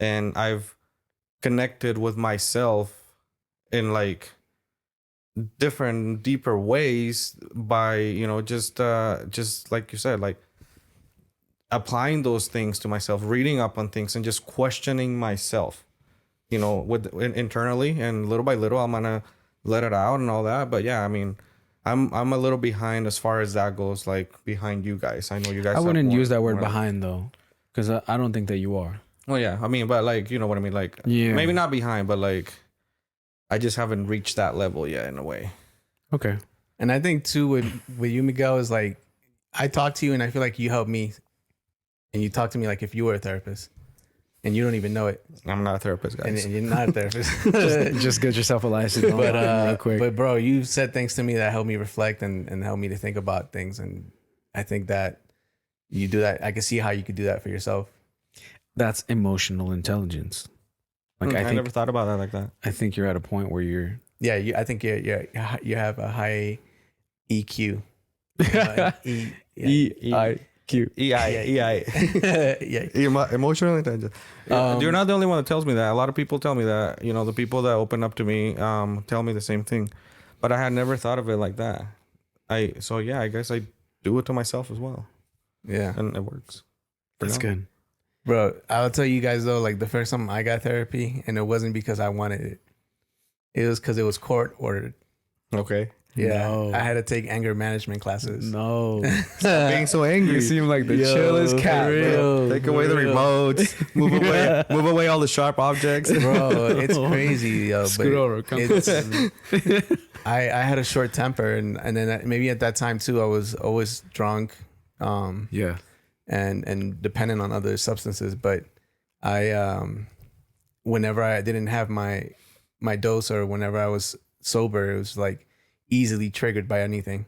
and I've connected with myself in like different deeper ways by, you know, just like you said, like applying those things to myself, reading up on things, and just questioning myself, internally, and little by little, I'm gonna let it out and all that. But yeah, I mean, I'm a little behind as far as that goes, like behind you guys. I know you guys.
I wouldn't use that word behind though, because I don't think that you are.
Well, yeah, I mean, but like, you know what I mean? Like,
Yeah.
maybe not behind, but like, I just haven't reached that level yet in a way.
Okay.
And I think too with you, Miguel, is like I talk to you and I feel like you help me, and you talk to me like if you were a therapist, and you don't even know it.
I'm not a therapist, guys.
And you're not a therapist.
just get yourself a license. Real quick.
But bro, you said things to me that helped me reflect and helped me to think about things, and I think that you do that. I can see how you could do that for yourself.
That's emotional intelligence. Like
I never thought about that like that.
I think you're at a point where you're.
Yeah, I think you have a high EQ.
EIQ.
Yeah.
Emotional intelligence. You're not the only one that tells me that. A lot of people tell me that. You know, the people that open up to me tell me the same thing. But I had never thought of it like that. I guess I do it to myself as well.
Yeah.
And it works.
That's good.
Bro, I'll tell you guys though, like the first time I got therapy, and it wasn't because I wanted it. It was because it was court ordered.
Okay.
Yeah.
No.
I had to take anger management classes.
No.
Stop being so angry.
You seem like the chillest cat, bro.
Take away the remotes. Move away all the sharp objects.
Bro, it's crazy.
Scoot over. Come
I had a short temper, and then maybe at that time too, I was always drunk.
Yeah.
And dependent on other substances. But I, whenever I didn't have my dose, or whenever I was sober, it was like easily triggered by anything.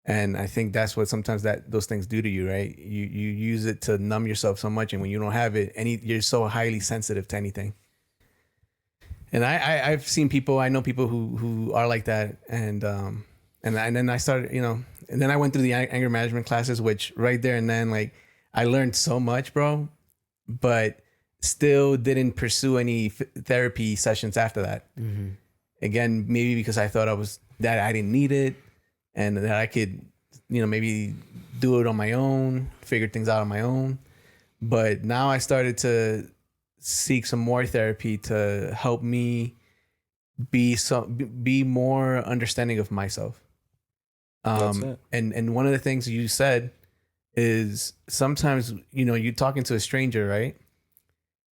And I think that's what sometimes those things do to you, right? You use it to numb yourself so much, and when you don't have it, you're so highly sensitive to anything. And I've seen people, I know people who are like that, and then I started, and then I went through the anger management classes, which right there and then, like, I learned so much, bro, but still didn't pursue any therapy sessions after that. Mm-hmm. Again, maybe because I thought I didn't need it, and that I could, maybe do it on my own, figure things out on my own. But now I started to seek some more therapy to help me be more understanding of myself. And one of the things you said is sometimes, you're talking to a stranger, right?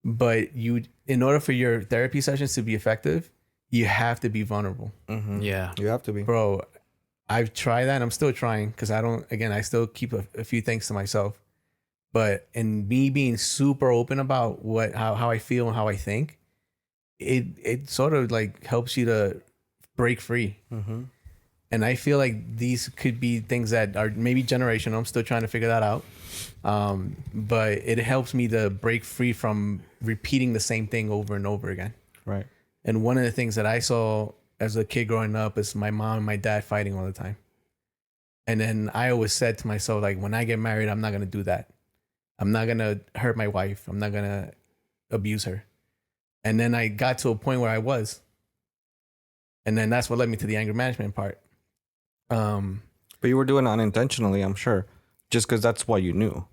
But in order for your therapy sessions to be effective, you have to be vulnerable.
Mm-hmm. Yeah.
You have to be.
Bro, I've tried that. I'm still trying because I still keep a few things to myself. But in me being super open about how I feel and how I think, it sort of like helps you to break free. Mm-hmm. And I feel like these could be things that are maybe generational. I'm still trying to figure that out. But it helps me to break free from repeating the same thing over and over again.
Right.
And one of the things that I saw as a kid growing up is my mom and my dad fighting all the time. And then I always said to myself, like, when I get married, I'm not going to do that. I'm not going to hurt my wife. I'm not going to abuse her. And then I got to a point where I was. And then that's what led me to the anger management part.
But you were doing it unintentionally, I'm sure, just because that's what you knew.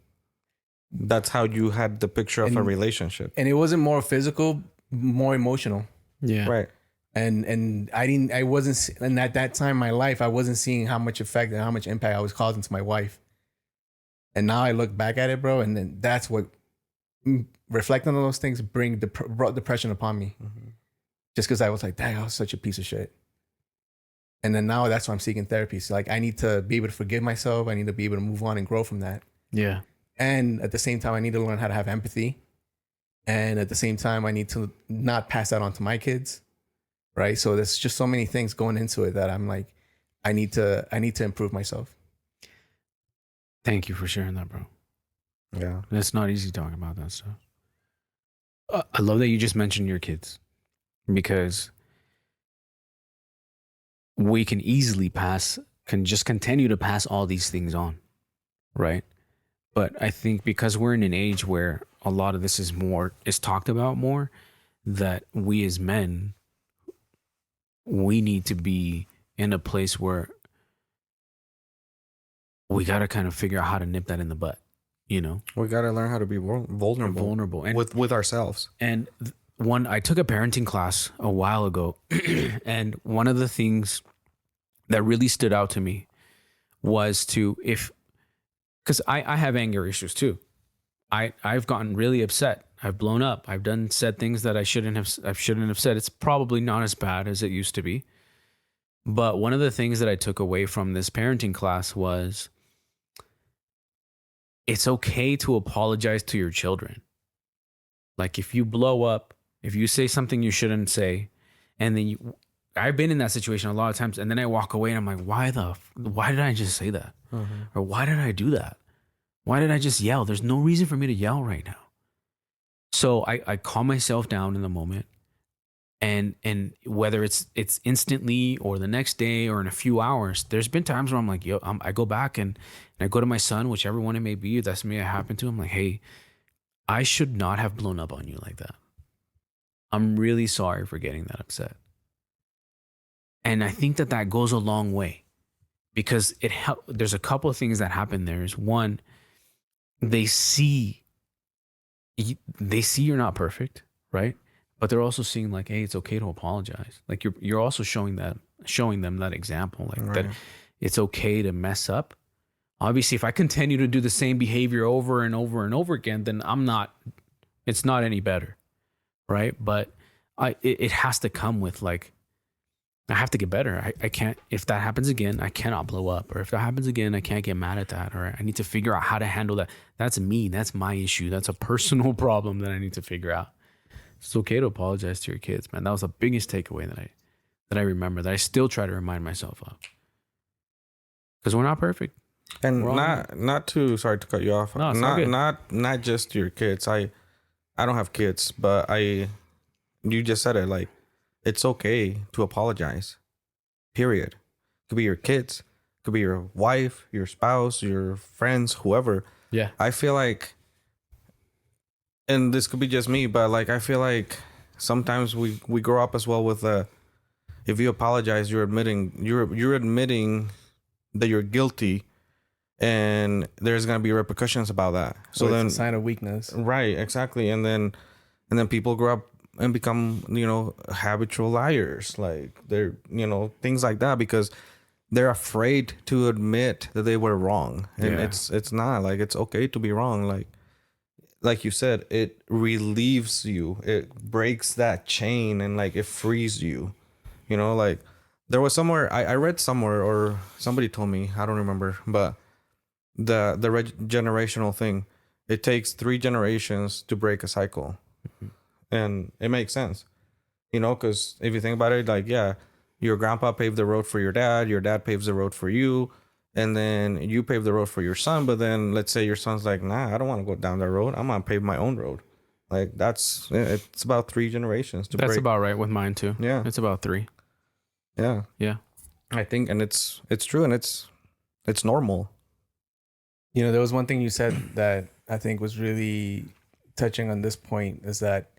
That's how you had the picture of a relationship.
And it wasn't more physical, more emotional.
Yeah.
Right.
And and at that time in my life, I wasn't seeing how much effect and how much impact I was causing to my wife. And now I look back at it, bro, and then that's what reflecting on those things brought depression upon me. Mm-hmm. Just because I was like, dang, I was such a piece of shit. And then now that's why I'm seeking therapy. So like, I need to be able to forgive myself. I need to be able to move on and grow from that.
Yeah.
And at the same time, I need to learn how to have empathy. And at the same time, I need to not pass that on to my kids. Right. So there's just so many things going into it that I'm like, I need to improve myself.
Thank you for sharing that, bro.
Yeah.
It's not easy talking about that stuff. I love that you just mentioned your kids, because we can easily just continue to pass all these things on. Right. But I think because we're in an age where a lot of this is talked about more, that we as men, we need to be in a place where we got to kind of figure out how to nip that in the butt. you know.
We got to learn how to be vulnerable
and
with ourselves.
And I took a parenting class a while ago, and one of the things that really stood out to me was because I have anger issues too. I've gotten really upset. I've blown up. I've said things that I shouldn't have said. It's probably not as bad as it used to be. But one of the things that I took away from this parenting class was it's okay to apologize to your children. Like if you blow up, if you say something you shouldn't say, and then I've been in that situation a lot of times, and then I walk away and I'm like, why did I just say that?
Mm-hmm.
Or why did I do that? Why did I just yell? There's no reason for me to yell right now. So I calm myself down in the moment, and whether it's instantly or the next day or in a few hours, there's been times where I'm like, I go back and I go to my son, whichever one it may be, if that's me, it happened to him. Like, hey, I should not have blown up on you like that. I'm really sorry for getting that upset. And I think that goes a long way, because there's a couple of things that happen there. Is one, they see you're not perfect, right? But they're also seeing like, hey, it's okay to apologize. Like you're also showing them that example, like
Right.
that it's okay to mess up. Obviously, if I continue to do the same behavior over and over and over again, then it's not any better, right? But it has to come with like, I have to get better. I can't, if that happens again, I cannot blow up. Or if that happens again, I can't get mad at that. Or I need to figure out how to handle that. That's me. That's my issue. That's a personal problem that I need to figure out. It's okay to apologize to your kids, man. That was the biggest takeaway that I remember, that I still try to remind myself of. Because we're not perfect.
And not to, sorry to cut you off.
No, it's all good.
Not just your kids. I don't have kids, but you just said it, like, it's okay to apologize. Period. It could be your kids, it could be your wife, your spouse, your friends, whoever.
Yeah.
I feel like, and this could be just me, but like I feel like sometimes we grow up as well with if you apologize, you're admitting that you're guilty, and there's gonna be repercussions about that. So then
it's a sign of weakness.
Right, exactly. And then people grow up and become, habitual liars. Like they're, things like that, because they're afraid to admit that they were wrong. And it's not like, it's okay to be wrong. Like you said, it relieves you. It breaks that chain, and like it frees you. Like there was somewhere I read somewhere, or somebody told me, I don't remember, but the generational thing, it takes 3 generations to break a cycle. Mm-hmm. And it makes sense, because if you think about it, like, yeah, your grandpa paved the road for your dad paves the road for you, and then you pave the road for your son. But then let's say your son's like, nah, I don't want to go down that road. I'm going to pave my own road. Like it's about 3 generations to break.
That's about right with mine too.
Yeah.
It's about 3.
Yeah.
Yeah.
I think, and it's true, and it's normal.
There was one thing you said that I think was really touching on this point, is that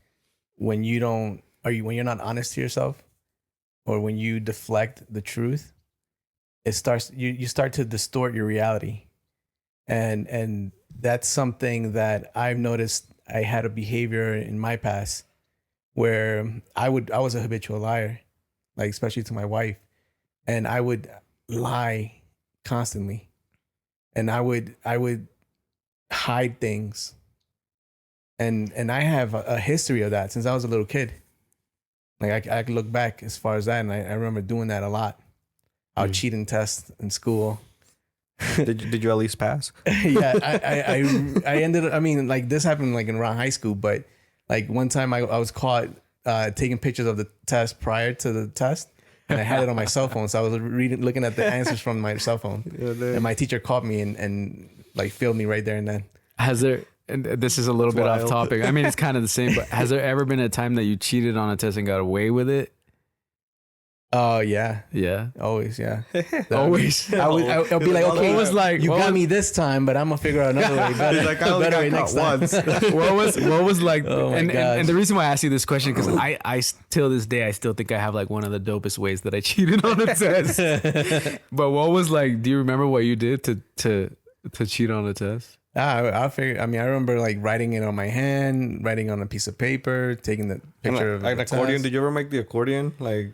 when you're not honest to yourself, or when you deflect the truth, you start to distort your reality. And that's something that I've noticed. I had a behavior in my past where I was a habitual liar, like especially to my wife, and I would lie constantly, and I would hide things. And I have a history of that since I was a little kid. Like I can look back as far as that, and I remember doing that a lot. I would cheat in tests in school.
Did you at least pass?
Yeah, I ended up, like this happened like in around high school, but like one time I was caught taking pictures of the test prior to the test, and I had it on my cell phone. So I was looking at the answers from my cell phone, and my teacher called me and like filmed me right there and then.
And this is a little bit off topic. It's kind of the same, but has there ever been a time that you cheated on a test and got away with it?
Oh yeah.
Yeah.
Always, yeah.
Always.
I'll be like, okay,
What was like,
you
what
got
was-
me this time, but I'm gonna figure out another way. Better,
He's like, I only
better way
got
next
caught
time.
once.
what was like,
Oh my
and
gosh.
the reason why I ask you this question, because I till this day I still think I have like one of the dopest ways that I cheated on a test. But what was like? Do you remember what you did to cheat on a test?
I figure. I mean, I remember like writing it on my hand, writing on a piece of paper, taking the picture of
like
the
an accordion.
test.
Did you ever make the accordion? Like,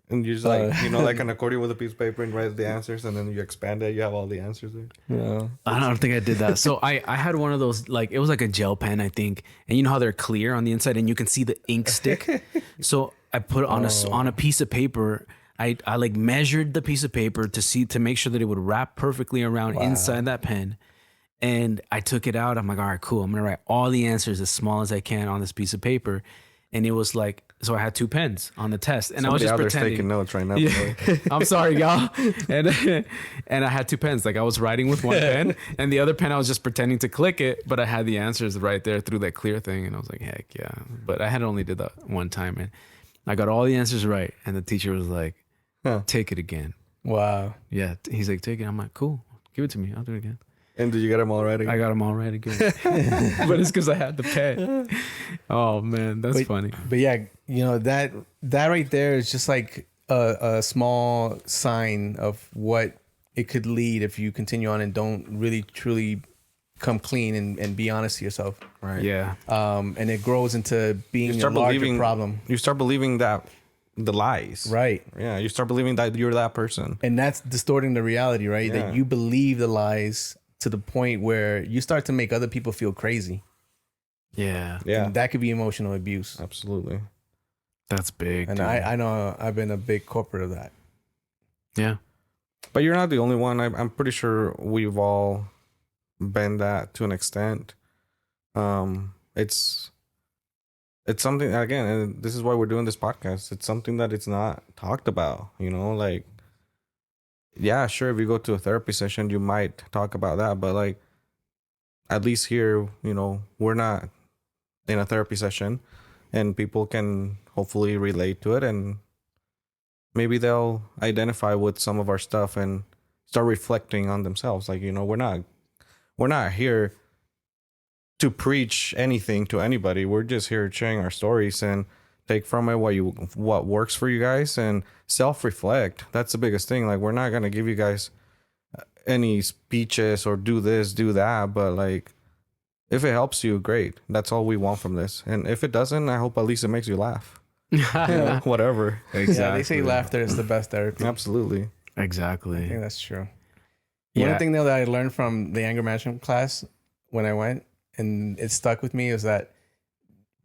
and you just like like an accordion with a piece of paper and write the answers, and then you expand it. You have all the answers there.
Yeah.
I don't think I did that. So I had one of those, like, it was like a gel pen, I think. And you know how they're clear on the inside and you can see the ink stick. So I put it on a piece of paper. I like measured the piece of paper to make sure that it would wrap perfectly around inside that pen. And I took it out. I'm like, all right, cool. I'm going to write all the answers as small as I can on this piece of paper. And it was like, so I had 2 pens on the test, and I was just pretending.
Taking notes right now.
Yeah. I'm sorry, y'all. And I had 2 pens. Like, I was writing with one pen, and the other pen I was just pretending to click it, but I had the answers right there through that clear thing, and I was like, heck yeah. But I had only did that one time, and I got all the answers right, and the teacher was like, take it again.
Wow.
Yeah, he's like, take it. I'm like, cool, give it to me. I'll do it again.
And did you get them all right again?
I got them all right again. But it's because I had the pen. Oh man, that's funny.
But yeah, you know, that right there is just like a small sign of what it could lead if you continue on and don't really truly come clean and be honest to yourself.
Right.
Yeah.
And it grows into being a larger problem.
You start believing that the lies.
Right.
Yeah. You start believing that you're that person.
And that's distorting the reality, right?
Yeah.
That you believe the lies to the point where you start to make other people feel crazy.
Yeah.
Yeah.
And that could be emotional abuse.
Absolutely.
That's big.
And I know I've been a big culprit of that.
Yeah.
But you're not the only one. I'm pretty sure we've all been that to an extent. It's something, again, and this is why we're doing this podcast. It's something that it's not talked about, you know, like, yeah, sure, if you go to a therapy session, you might talk about that, but like, at least here, you know, we're not in a therapy session, and people can hopefully relate to it, and maybe they'll identify with some of our stuff and start reflecting on themselves. Like, you know, we're not here to preach anything to anybody. We're just here sharing our stories and take from it what works for you guys and self-reflect. That's the biggest thing. Like, we're not going to give you guys any speeches or do this, do that, but like, if it helps you, great. That's all we want from this. And if it doesn't, I hope at least it makes you laugh. Whatever.
Exactly.
Yeah, they say laughter is the best therapy.
Absolutely.
Exactly.
I think that's true.
Yeah.
One thing though that I learned from the anger management class when I went, and it stuck with me, is that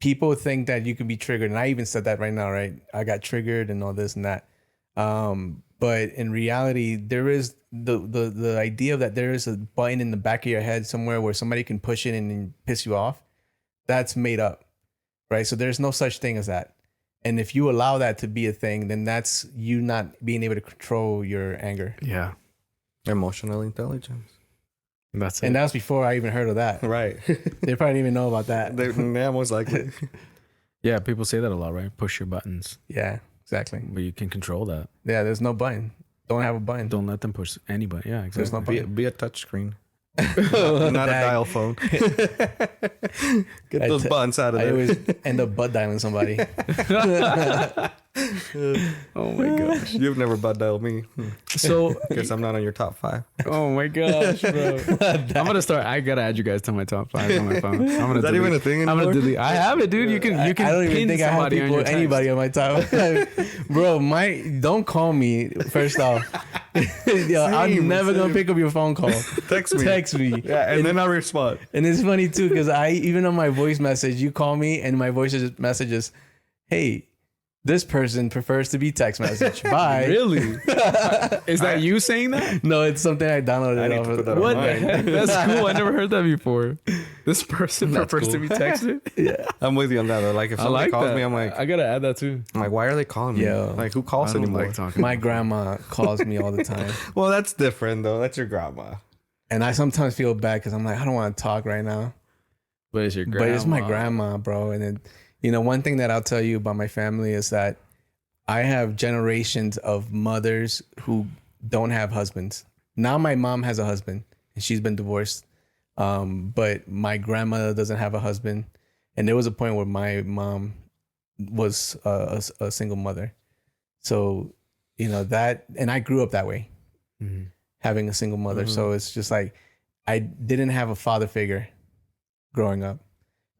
people think that you can be triggered. And I even said that right now, right? I got triggered and all this and that. But in reality, there is the idea that there is a button in the back of your head somewhere where somebody can push it and piss you off. That's made up, right? So there's no such thing as that. And if you allow that to be a thing, then that's you not being able to control your anger.
Yeah.
Emotional intelligence.
That's it.
And that was before I even heard of that.
Right.
They probably didn't even know about that.
Yeah, most likely.
Yeah, people say that a lot, right? Push your buttons.
Yeah, exactly.
But you can control that.
Yeah, there's no button. Don't have a button.
Don't let them push anybody. Yeah,
There's
exactly.
no button.
Be a touch screen. Not a dial phone. Get those buttons out of
I
there.
always end up butt dialing somebody.
Oh my gosh.
You've never butt dialed me.
So,
Guess I'm not on your top 5.
oh my gosh, bro. I'm gonna start. I gotta add you guys to my top 5 on my phone. I'm gonna
Is that even a thing
I'm
anymore?
gonna delete. I have it, dude. You can.
I don't even
pin
think I have
somebody on
people,
your text.
anybody on my time. Bro, don't call me, first off. Yo, I'm never going to pick up your phone call.
Text me.
Text me.
Yeah, and then I'll respond.
And it's funny too, because even on my voice message, you call me and my voice message is, hey, this person prefers to be text message. Bye.
Really? Is that you saying that?
No, it's something I downloaded
I need
off
to
of.
put that on
What the
mine.
heck? That's cool. I never heard that before. This person
That's
prefers to
cool.
be texted.
Yeah.
I'm with you on that. Though. Like, if
I
somebody
like
calls
that.
me, I'm like,
I gotta add that too.
why are they calling me?
Yo.
Like, who calls
I don't
anymore?
like talking.
My grandma calls me all the time.
Well, that's different though. That's your grandma.
And I sometimes feel bad because I'm like, I don't want to talk right now.
But it's your grandma.
But it's my grandma, bro. And then, one thing that I'll tell you about my family is that I have generations of mothers who don't have husbands. Now my mom has a husband and she's been divorced. But my grandmother doesn't have a husband. And there was a point where my mom was a single mother. So, that, and I grew up that way, having a single mother. So it's just like, I didn't have a father figure growing up.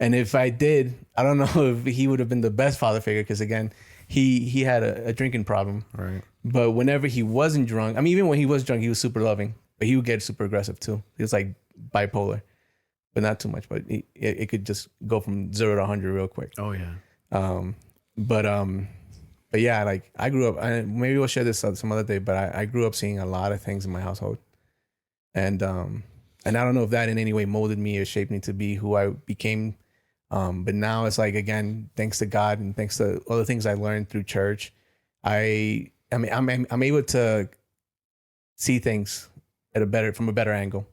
And if I did, I don't know if he would have been the best father figure because, again, he had a drinking problem.
Right.
But whenever he wasn't drunk, I mean, even when he was drunk, he was super loving. But he would get super aggressive too. He was like bipolar, but not too much. But it could just go from 0 to 100 real quick.
Oh yeah.
But yeah, like I grew up. Maybe we'll share this some other day. But I grew up seeing a lot of things in my household, and I don't know if that in any way molded me or shaped me to be who I became. But now it's like, again, thanks to God and thanks to all the things I learned through church, I'm able to see things from a better angle.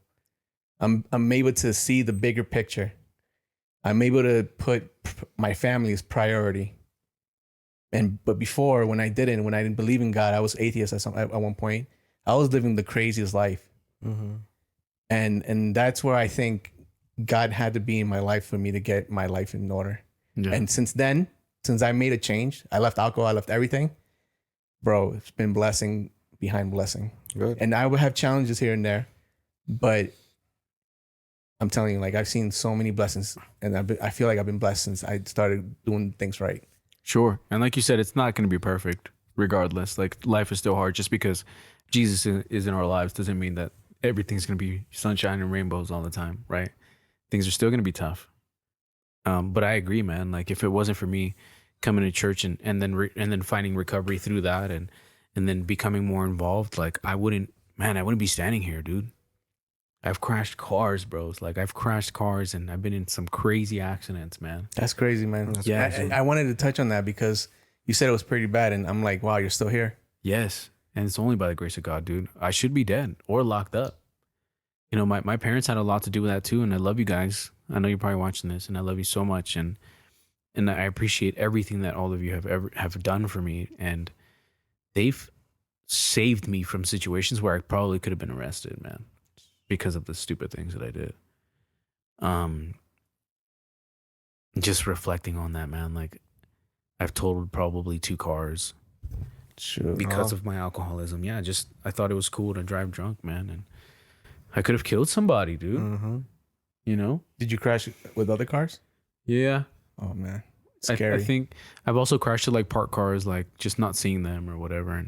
I'm able to see the bigger picture. I'm able to put my family as priority. But before, when I didn't believe in God, I was atheist at one point. I was living the craziest life.
Mm-hmm.
And that's where I think God had to be in my life for me to get my life in order. Yeah. And since I made a change, I left alcohol, I left everything, bro, it's been blessing behind blessing.
Good.
And I would have challenges here and there, but I'm telling you, like, I've seen so many blessings, and I feel like I've been blessed since I started doing things right.
Sure. And like you said, it's not going to be perfect regardless. Like, life is still hard. Just because Jesus is in our lives doesn't mean that everything's going to be sunshine and rainbows all the time, right? Things are still going to be tough. But I agree, man. Like, if it wasn't for me coming to church and then finding recovery through that and then becoming more involved, like, I wouldn't be standing here, dude. I've crashed cars, bros. Like, I've crashed cars and I've been in some crazy accidents, man.
That's crazy, man.
That's crazy.
I wanted to touch on that because you said it was pretty bad, and I'm like, wow, you're still here.
Yes. And it's only by the grace of God, dude. I should be dead or locked up. You know, my parents had a lot to do with that too, and I love you guys. I know you're probably watching this, and I love you so much, and I appreciate everything that all of you have done for me, and they've saved me from situations where I probably could have been arrested, man, because of the stupid things that I did. Just reflecting on that, man, like, I've totaled probably 2 cars.
Sure.
Because of my alcoholism. Yeah, just I thought it was cool to drive drunk, man, and I could have killed somebody, dude.
Mm-hmm.
You know?
Did you crash with other cars?
Yeah.
Oh man, scary.
I think I've also crashed at like parked cars, like just not seeing them or whatever,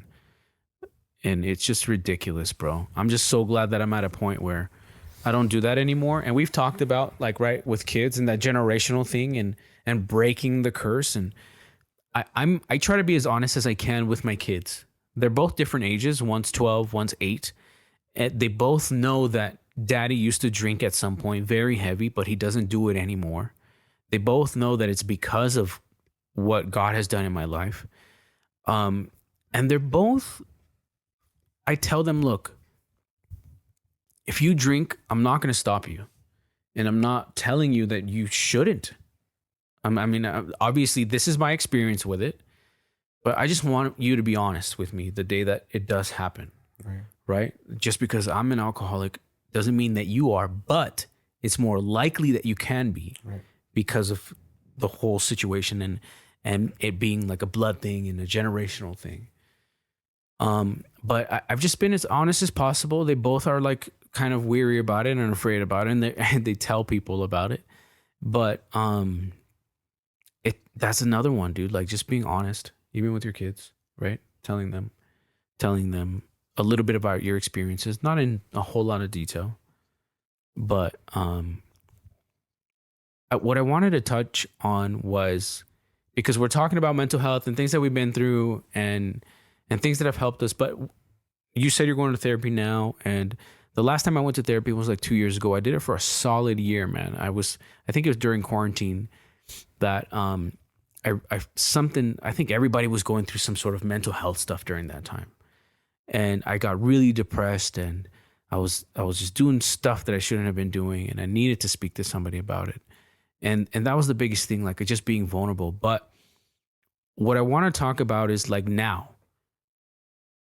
and it's just ridiculous, bro. I'm just so glad that I'm at a point where I don't do that anymore. And we've talked about, like, right, with kids and that generational thing and breaking the curse. And I try to be as honest as I can with my kids. They're both different ages. One's 12, one's 8. And they both know that daddy used to drink at some point, very heavy, but he doesn't do it anymore. They both know that it's because of what God has done in my life. And they're both, I tell them, look, if you drink, I'm not going to stop you. And I'm not telling you that you shouldn't. I mean, obviously, this is my experience with it, but I just want you to be honest with me the day that it does happen, right? Just because I'm an alcoholic doesn't mean that you are, but it's more likely that you can be, because of the whole situation and it being like a blood thing and a generational thing. But I've just been as honest as possible. They both are like kind of weary about it and afraid about it, and they tell people about it. But that's another one, dude. Like, just being honest, even with your kids, right? Telling them a little bit about your experiences, not in a whole lot of detail, but what I wanted to touch on was, because we're talking about mental health and things that we've been through and things that have helped us. But you said you're going to therapy now, and the last time I went to therapy was like 2 years ago. I did it for a solid year, man. I think it was during quarantine that I think everybody was going through some sort of mental health stuff during that time. And I got really depressed, and I was just doing stuff that I shouldn't have been doing, and I needed to speak to somebody about it. And that was the biggest thing, like, just being vulnerable. But what I want to talk about is, like, now,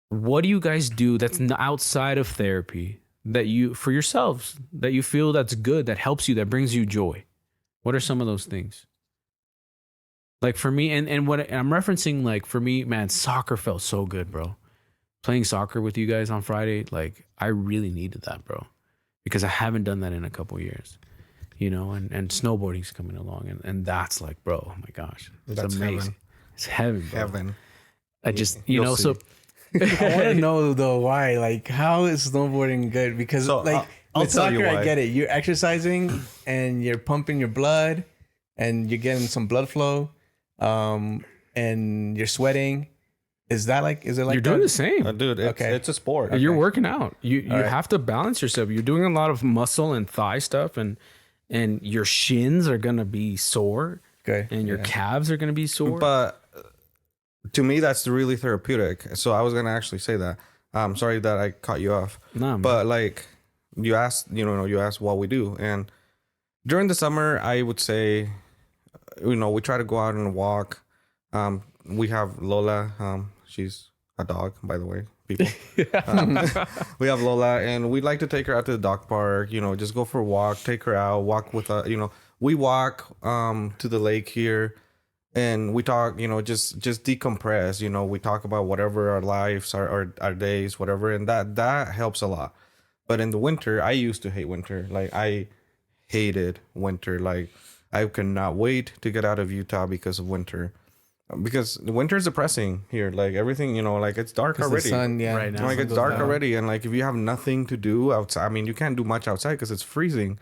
what do you guys do that's outside of therapy that you, for yourselves, that you feel that's good, that helps you, that brings you joy? What are some of those things? Like, for me, and what I'm referencing, like, for me, man, soccer felt so good, bro. Playing soccer with you guys on Friday, like, I really needed that, bro. because I haven't done that in a couple years, you know, and snowboarding's coming along, and that's like, bro, oh my gosh, it's
That's
amazing.
heaven.
It's heaven, bro.
Heaven.
I just,
You'll
know,
see.
so
I want to know though why. Like, how is snowboarding good? Because
So,
like
I'll
with
tell you
soccer, I
why.
get it. You're exercising and you're pumping your blood, and you're getting some blood flow, and you're sweating. Is that like? Is it like
you're doing
that?
the same.
Dude, it's a sport.
You're working out. You
right.
have to balance yourself. You're doing a lot of muscle and thigh stuff, and your shins are gonna be sore,
Okay.
and your calves are gonna be sore.
But to me, that's really therapeutic. So I was gonna actually say that. I'm sorry that I cut you off.
Nah, man.
But like you asked what we do, and during the summer, I would say, we try to go out and walk. We have Lola. She's a dog, by the way, people. We have Lola, and we'd like to take her out to the dog park. Just go for a walk, take her out, walk with us. We walk to the lake here, and we talk. Just decompress. We talk about whatever our lives, our days, whatever, and that helps a lot. But in the winter, I used to hate winter. Like I hated winter. Like I cannot wait to get out of Utah because of winter. Because the winter is depressing here. Like everything, like it's dark
The
already.
sun, yeah,
Right now.
Like it's dark already, and like if you have nothing to do outside, I mean, you can't do much outside because it's freezing.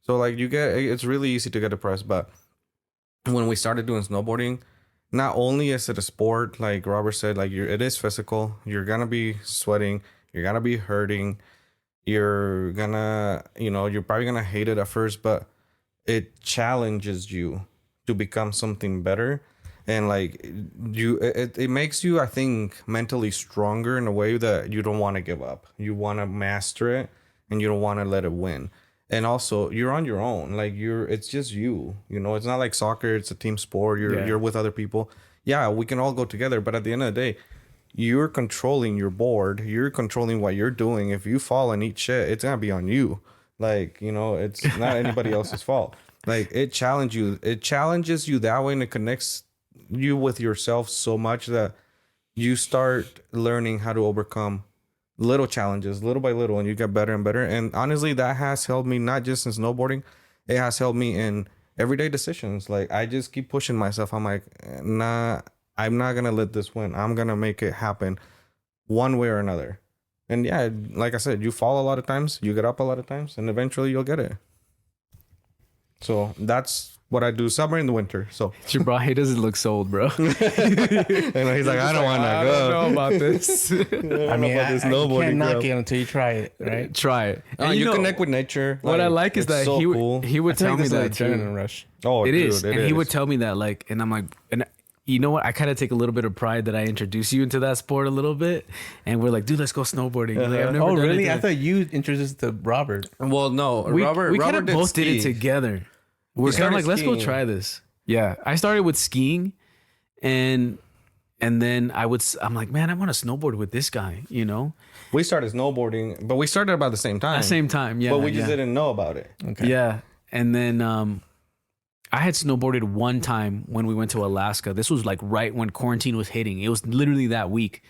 So like it's really easy to get depressed. But when we started doing snowboarding, not only is it a sport, like Robert said, like it is physical. You're gonna be sweating. You're gonna be hurting. You're gonna, you're probably gonna hate it at first, but it challenges you to become something better. And like it makes you, I think, mentally stronger in a way that you don't want to give up. You want to master it, and you don't want to let it win. And also, you're on your own. Like it's just you. It's not like soccer. It's a team sport. You're with other people. Yeah, we can all go together. But at the end of the day, you're controlling your board. You're controlling what you're doing. If you fall and eat shit, it's gonna be on you. Like it's not anybody else's fault. Like it challenges you that way, and it connects you with yourself so much that you start learning how to overcome little challenges little by little, and you get better and better. And honestly, that has helped me not just in snowboarding, it has helped me in everyday decisions. Like I just keep pushing myself. I'm like, nah, I'm not gonna let this win. I'm gonna make it happen one way or another. And yeah, like I said, you fall a lot of times, you get up a lot of times, and eventually you'll get it. So that's what I do summer and the winter. So
Your bro, he doesn't look sold, bro.
he's like, I don't want to
I
go.
don't know about this.
I mean, you can't knock it until you try it, right?
Try it. And
You connect with nature.
What I like is
it's
that
so cool.
he would
I feel
tell
like
me
this
that
is
too.
an adrenaline rush.
Oh,
It
dude,
is, and he would tell me that, like, and I'm like, and you know what? I kind of take a little bit of pride that I introduced you into that sport a little bit, and we're like, dude, let's go snowboarding. Like, I've never
Oh,
done
really?
anything
I
like-
thought you introduced to Robert.
Well, no,
we
Robert
kind of both did it
ski.
together. We're kind of
started
like, let's go
skiing.
try this. Yeah, I started with skiing, and then I'm like, man, I want to snowboard with this guy,
We started snowboarding, but we started about the same time.
At the same time, yeah.
But we just
yeah.
didn't know about it.
Okay.
Yeah. And then I had snowboarded one time when we went to Alaska. This was like right when quarantine was hitting. It was literally that week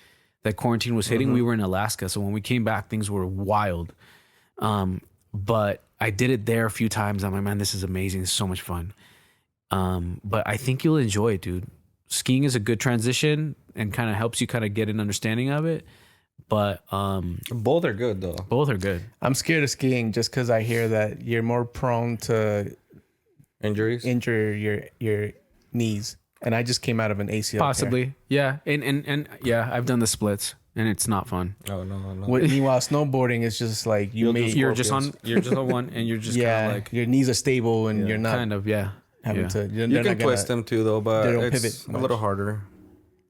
that quarantine was hitting. We were in Alaska. So when we came back, things were wild. But I did it there a few times. I'm like, man, this is amazing. It's so much fun. But I think you'll enjoy it, dude. Skiing is a good transition and kind of helps you kind of get an understanding of it. But
Both are good though.
both are good.
I'm scared of skiing just because I hear that you're more prone to
Injuries.
injure your knees. And I just came out of an ACL tear.
Possibly. Yeah. And yeah, I've done the splits and it's not fun.
Oh no.
Meanwhile, snowboarding is just like
You'll do
You're just on one and you're just
yeah,
kind of like
your knees are stable and you're not
kind of, yeah.
having
Yeah.
to. You're
You
not
can
gonna-
twist them too though, but
they don't
it's
pivot
a
much.
little harder.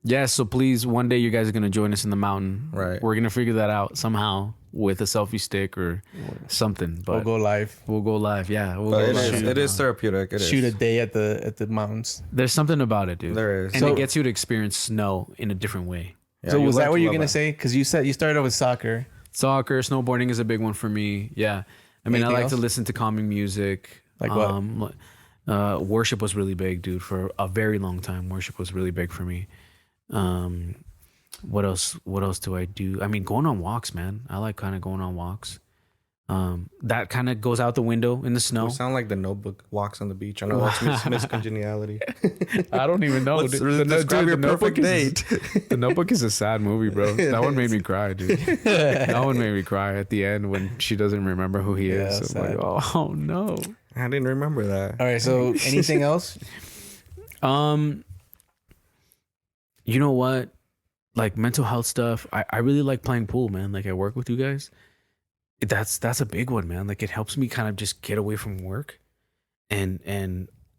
Yeah, so please, one day you guys are going to join us in the mountain.
Right.
We're going to figure that out somehow with a selfie stick or something. But
We'll go live.
we'll go live. Yeah, we'll
But
go
it
live.
is, it is therapeutic. It
Shoot a
is.
day at the mountains.
There's something about it, dude.
There is.
And
So-
it gets you to experience snow in a different way.
Yeah,
So
you
was
learn
that what
to
you're
love
gonna
it.
say? Because you said you started off with soccer.
Soccer, snowboarding is a big one for me. Yeah. I mean, I
Anything
like
else?
to listen to calming music.
Like what?
Worship was really big, dude, for a very long time. Worship was really big for me. What else do I do? I mean, going on walks, man. I like kind of going on walks. That kind of goes out the window in the snow.
You sound like the Notebook walks on the beach. I know that's miscongeniality.
I don't even know.
Describe your perfect date.
The Notebook is a sad movie, bro. That one made me cry, dude. That one made me cry at the end when she doesn't remember who he is. I'm like, oh no.
I didn't remember that.
All right. So anything else?
You know what? Like mental health stuff. I really like playing pool, man. Like I work with you guys. That's a big one, man. Like it helps me kind of just get away from work and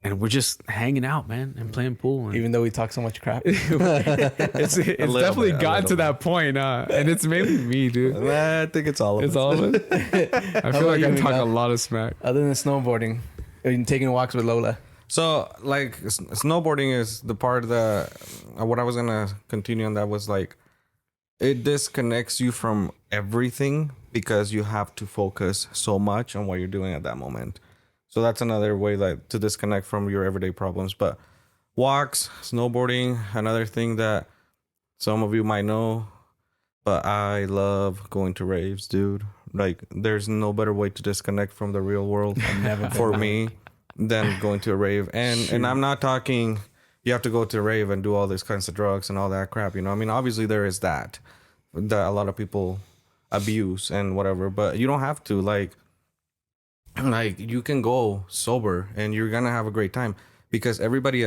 we're just hanging out, man, and playing pool. And
Even though we talk so much crap.
it's definitely gotten to that point, and it's mainly me, dude.
I think it's all of
It's
us.
all of it. I feel like I talk a lot of smack.
Other than snowboarding, and taking walks with Lola.
So, like, snowboarding is the part that what I was gonna continue on. That was like, it disconnects you from everything because you have to focus so much on what you're doing at that moment. So that's another way, like, to disconnect from your everyday problems. But walks, snowboarding, another thing that some of you might know, but I love going to raves, dude. Like, there's no better way to disconnect from the real world for me than going to a rave. And I'm not talking you have to go to a rave and do all these kinds of drugs and all that crap, you know. I mean, obviously there is that a lot of people abuse and whatever, but you don't have to. Like you can go sober and you're gonna have a great time because everybody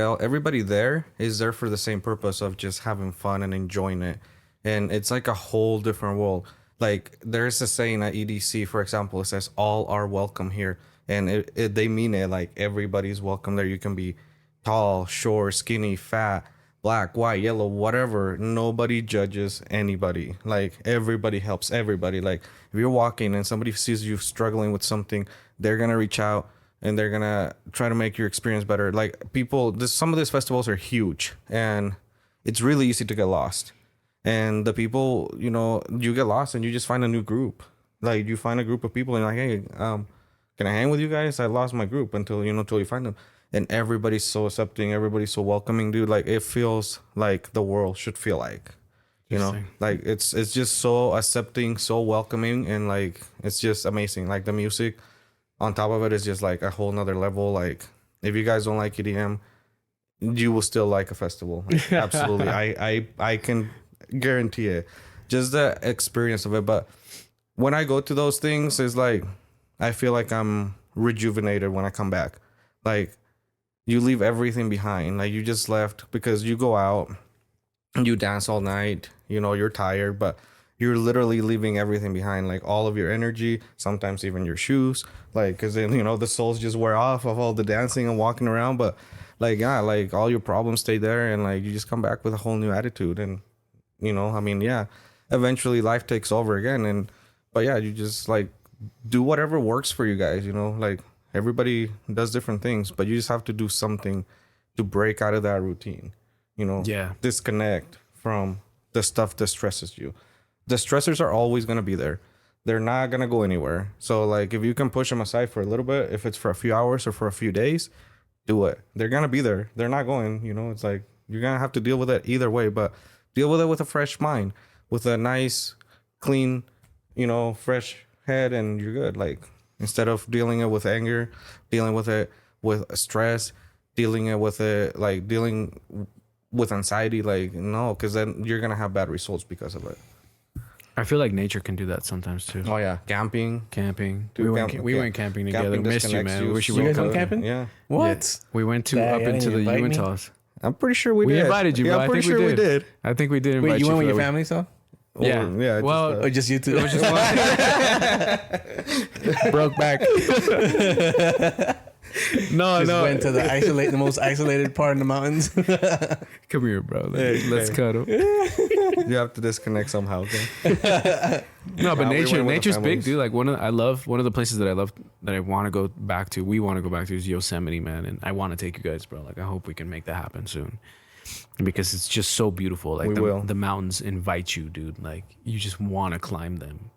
there is there for the same purpose of just having fun and enjoying it. And it's like a whole different world. Like there's a saying at EDC, for example, it says all are welcome here, and they mean it. Like everybody's welcome there. You can be tall, short, skinny, fat, black, white, yellow, whatever. Nobody judges anybody. Like everybody helps everybody. Like if you're walking and somebody sees you struggling with something, they're gonna reach out and they're gonna try to make your experience better. Like some of these festivals are huge and it's really easy to get lost. And the people, you know, you get lost and you just find a new group. Like you find a group of people and you're like, hey, can I hang with you guys? I lost my group until you find them. And everybody's so accepting, everybody's so welcoming, dude. Like it feels like the world should feel like, you know, like it's just so accepting, so welcoming, and like it's just amazing. Like the music on top of it is just like a whole nother level. Like if you guys don't like EDM, you will still like a festival. Like, absolutely. I can guarantee it. Just the experience of it. But when I go to those things, it's like I feel like I'm rejuvenated when I come back. Like you leave everything behind. Like you just left because you go out and you dance all night, you know, you're tired, but you're literally leaving everything behind, like all of your energy, sometimes even your shoes, like because then, you know, the soles just wear off of all the dancing and walking around. But like, yeah, like all your problems stay there and like you just come back with a whole new attitude. And you know, I mean, yeah, eventually life takes over again. But yeah, you just like do whatever works for you guys, you know, like everybody does different things, but you just have to do something to break out of that routine, you know, disconnect from the stuff that stresses you. The stressors are always going to be there. They're not going to go anywhere. So like if you can push them aside for a little bit, if it's for a few hours or for a few days, do it. They're going to be there. They're not going, you know, it's like you're going to have to deal with it either way, but deal with it with a fresh mind, with a nice, clean, you know, fresh head, and you're good. Like instead of dealing it with anger, dealing with it with stress, dealing with anxiety, like no, because then you're gonna have bad results because of it.
I feel like nature can do that sometimes too.
Oh yeah, camping.
Dude, we went camping together.
Camping
Missed you, man. We wish
You guys went camping?
Yeah.
What?
We went to
Dang,
up
I
into
didn't
the
invite me.
Uintas.
I'm pretty sure we
We
did.
invited you,
Yeah,
bro.
I'm pretty sure we did.
I think we did invite
Wait, you
you.
went with
for
your
that
family, so?
Yeah.
Yeah.
Well,
Or just you two?
It was just broke back.
Just went to the most isolated part in the mountains.
Come here, bro. Let's cuddle.
You have to disconnect somehow. Okay?
No, but
we went with the
nature's big,
families.
dude. Like one of the places that I love that I want to go back to. We want to go back to is Yosemite, man, and I want to take you guys, bro. Like I hope we can make that happen soon because it's just so beautiful. Like the mountains invite you, dude. Like you just want to climb them.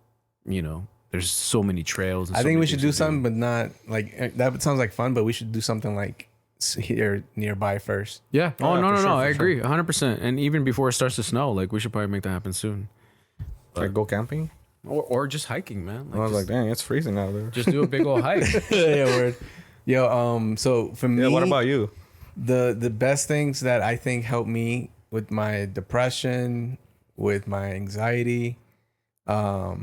You know, there's so many trails. And
I
so
think
many
we should
things
do
to
something, but not like that. Sounds like fun, but we should do something like here nearby first.
Yeah.
Oh,
Oh,
yeah,
no.
for sure,
I
for
agree 100%. And even before it starts to snow, like we should probably make that happen soon.
Like go camping.
Or just hiking, man.
I was like, dang, it's freezing out there.
just do a big old hike.
Yeah, word. Yo, so for me,
Yeah, what about you?
The best things that I think help me with my depression, with my anxiety, for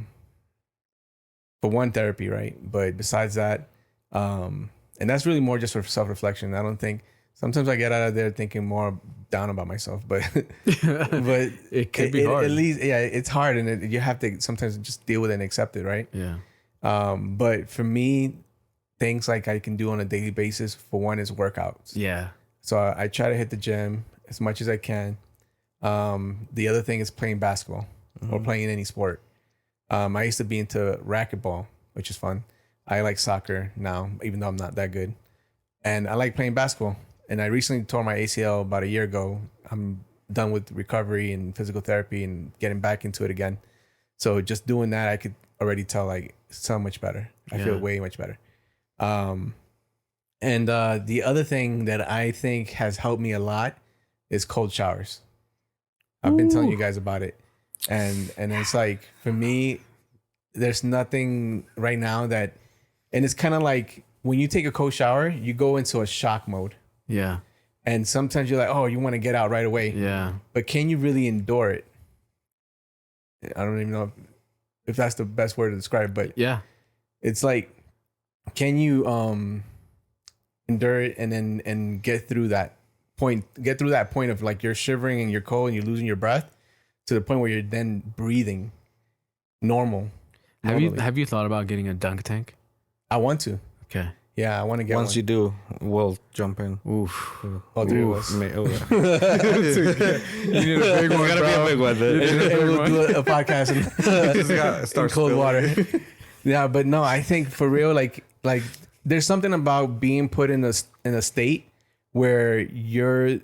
one, therapy, right? But besides that, and that's really more just for self-reflection. I don't think sometimes I get out of there thinking more down about myself, but
It could be hard.
At least, yeah, it's hard, and you have to sometimes just deal with it and accept it, right?
Yeah.
But for me, things like I can do on a daily basis, for one, is workouts.
Yeah.
So I try to hit the gym as much as I can. The other thing is playing basketball or playing any sport. I used to be into racquetball, which is fun. I like soccer now, even though I'm not that good. And I like playing basketball. And I recently tore my ACL about a year ago. I'm done with recovery and physical therapy and getting back into it again. So just doing that, I could already tell like so much better. I feel way much better. And the other thing that I think has helped me a lot is cold showers. I've been telling you guys about it. And it's like, for me, there's nothing right now that, and it's kind of like when you take a cold shower, you go into a shock mode.
Yeah.
And sometimes you're like, oh, you want to get out right away.
Yeah.
But can you really endure it? I don't even know if that's the best word to describe, but
Yeah.
it's like, can you endure it and get through that point of like you're shivering and you're cold and you're losing your breath to the point where you're then breathing normally.
Have you thought about getting a dunk tank?
I want to.
Okay.
Yeah, I want to get
Once
one.
you do, we'll jump in.
Oof.
All three of us.
Oh, yeah.
You need a big one,
Gotta be a big one.
And we'll do a podcast in
Start
cold
spilling.
water. Yeah, but no, I think for real, like there's something about being put in a state where you're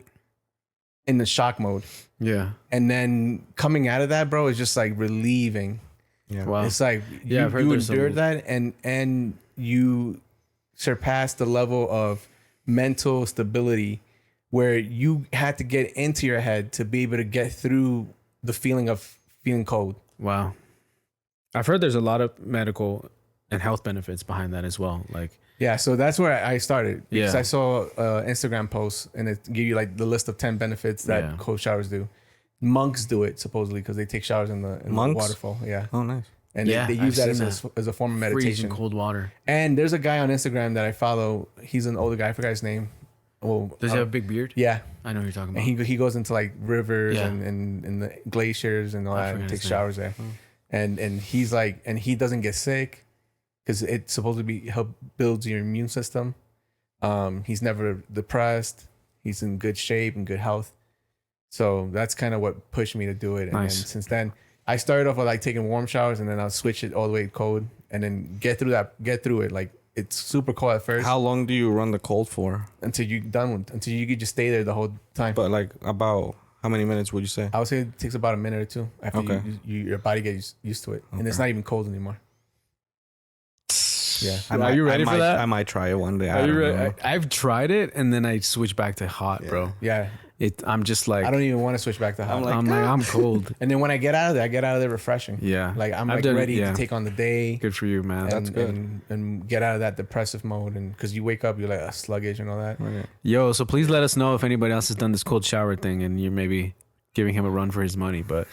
in the shock mode,
Yeah.
and then coming out of that, bro, is just like relieving.
Yeah.
Wow.
It's like
Yeah, I've heard
you
there's
endured
some-
that, and you surpass the level of mental stability where you had to get into your head to be able to get through the feeling of feeling cold.
Wow. I've heard there's a lot of medical and health benefits behind that as well. Like,
Yeah, so that's where I started, because
Yeah.
I saw Instagram posts and it give you like the list of 10 benefits that
Yeah.
cold showers do. Monks do it supposedly because they take showers in the
Monks?
waterfall. Yeah,
Oh, nice.
and
Yeah,
they use
I've
that
seen
as a form of
freezing
meditation.
cold water.
And there's a guy on Instagram that I follow. He's an older guy. I forgot his name. Well,
Does he have a big beard?
yeah,
I know who you're talking about.
and he goes into like rivers
Yeah.
and the glaciers and all
I
that, and
forgot
takes
his name.
showers there. And he's like, and he doesn't get sick because it's supposed to be help builds your immune system. He's never depressed. He's in good shape and good health. So that's kind of what pushed me to do it. And then
Nice.
since then, I started off with like taking warm showers, and then I'll switch it all the way to cold, and then get through it. Like it's super cold at first.
How long do you run the cold for?
Until you're done with, until you could just stay there the whole time.
But like about how many minutes would you say?
I would say it takes about a minute or two after
Okay.
your body gets used to it, and it's
Okay.
not even cold anymore. Yeah.
Are you ready for that?
I might try it one day.
Are
I
you
don't
ready?
know.
I've tried it and then I switch back to hot, bro.
Yeah,
I'm just like,
I don't even want to switch back to hot.
I'm cold.
And then when I get out of there, refreshing.
Yeah.
Like I'm
I've
like
done it,
ready
yeah.
to take on the day.
Good for you, man.
And,
good.
and get out of that depressive mode, and because you wake up, you're like sluggish and all that.
Okay.
Yo, so please let us know if anybody else has done this cold shower thing and you're maybe giving him a run for his money. But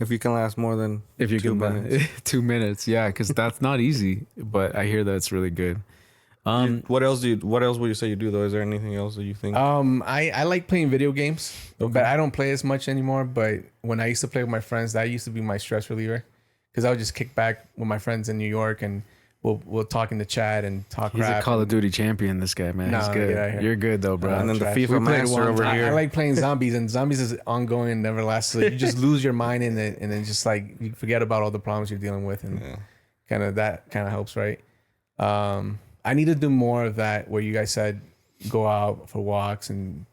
If you can last more than
if you
2
can,
minutes.
2 minutes, yeah, because that's not easy. But I hear that it's really good.
What else would you say you do though? Is there anything else that you think?
I like playing video games, but I don't play as much anymore. But when I used to play with my friends, that used to be my stress reliever, because I would just kick back with my friends in New York, and we'll talk in the chat and talk
He's
crap.
a Call of Duty champion, this guy, man.
Nah,
He's
get
good.
out of here.
You're good though, bro.
and then the
trash.
FIFA
We played
master
one
over
time.
here.
I like playing zombies, and zombies is ongoing and never lasts. So you just lose your mind in it, and then just like you forget about all the problems you're dealing with, and that kind of helps, right? I need to do more of that, where you guys said go out for walks and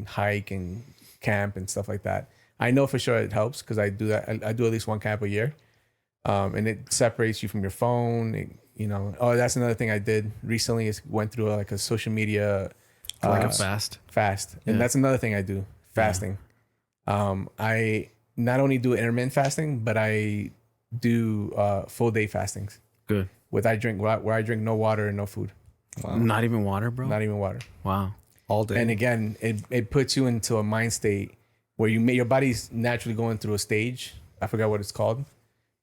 hike and camp and stuff like that. I know for sure it helps because I do that. I do at least one camp a year, and it separates you from your phone. That's another thing I did recently is went through like a social media
Like a fast.
and
Yeah.
that's another thing I do, fasting. I not only do intermittent fasting, but I do full day fastings.
Good.
Where I drink no water and no food.
Wow. Not even water, bro?
Not even water.
Wow.
All day.
And again, it puts you into a mind state where your body's naturally going through a stage. I forgot what it's called,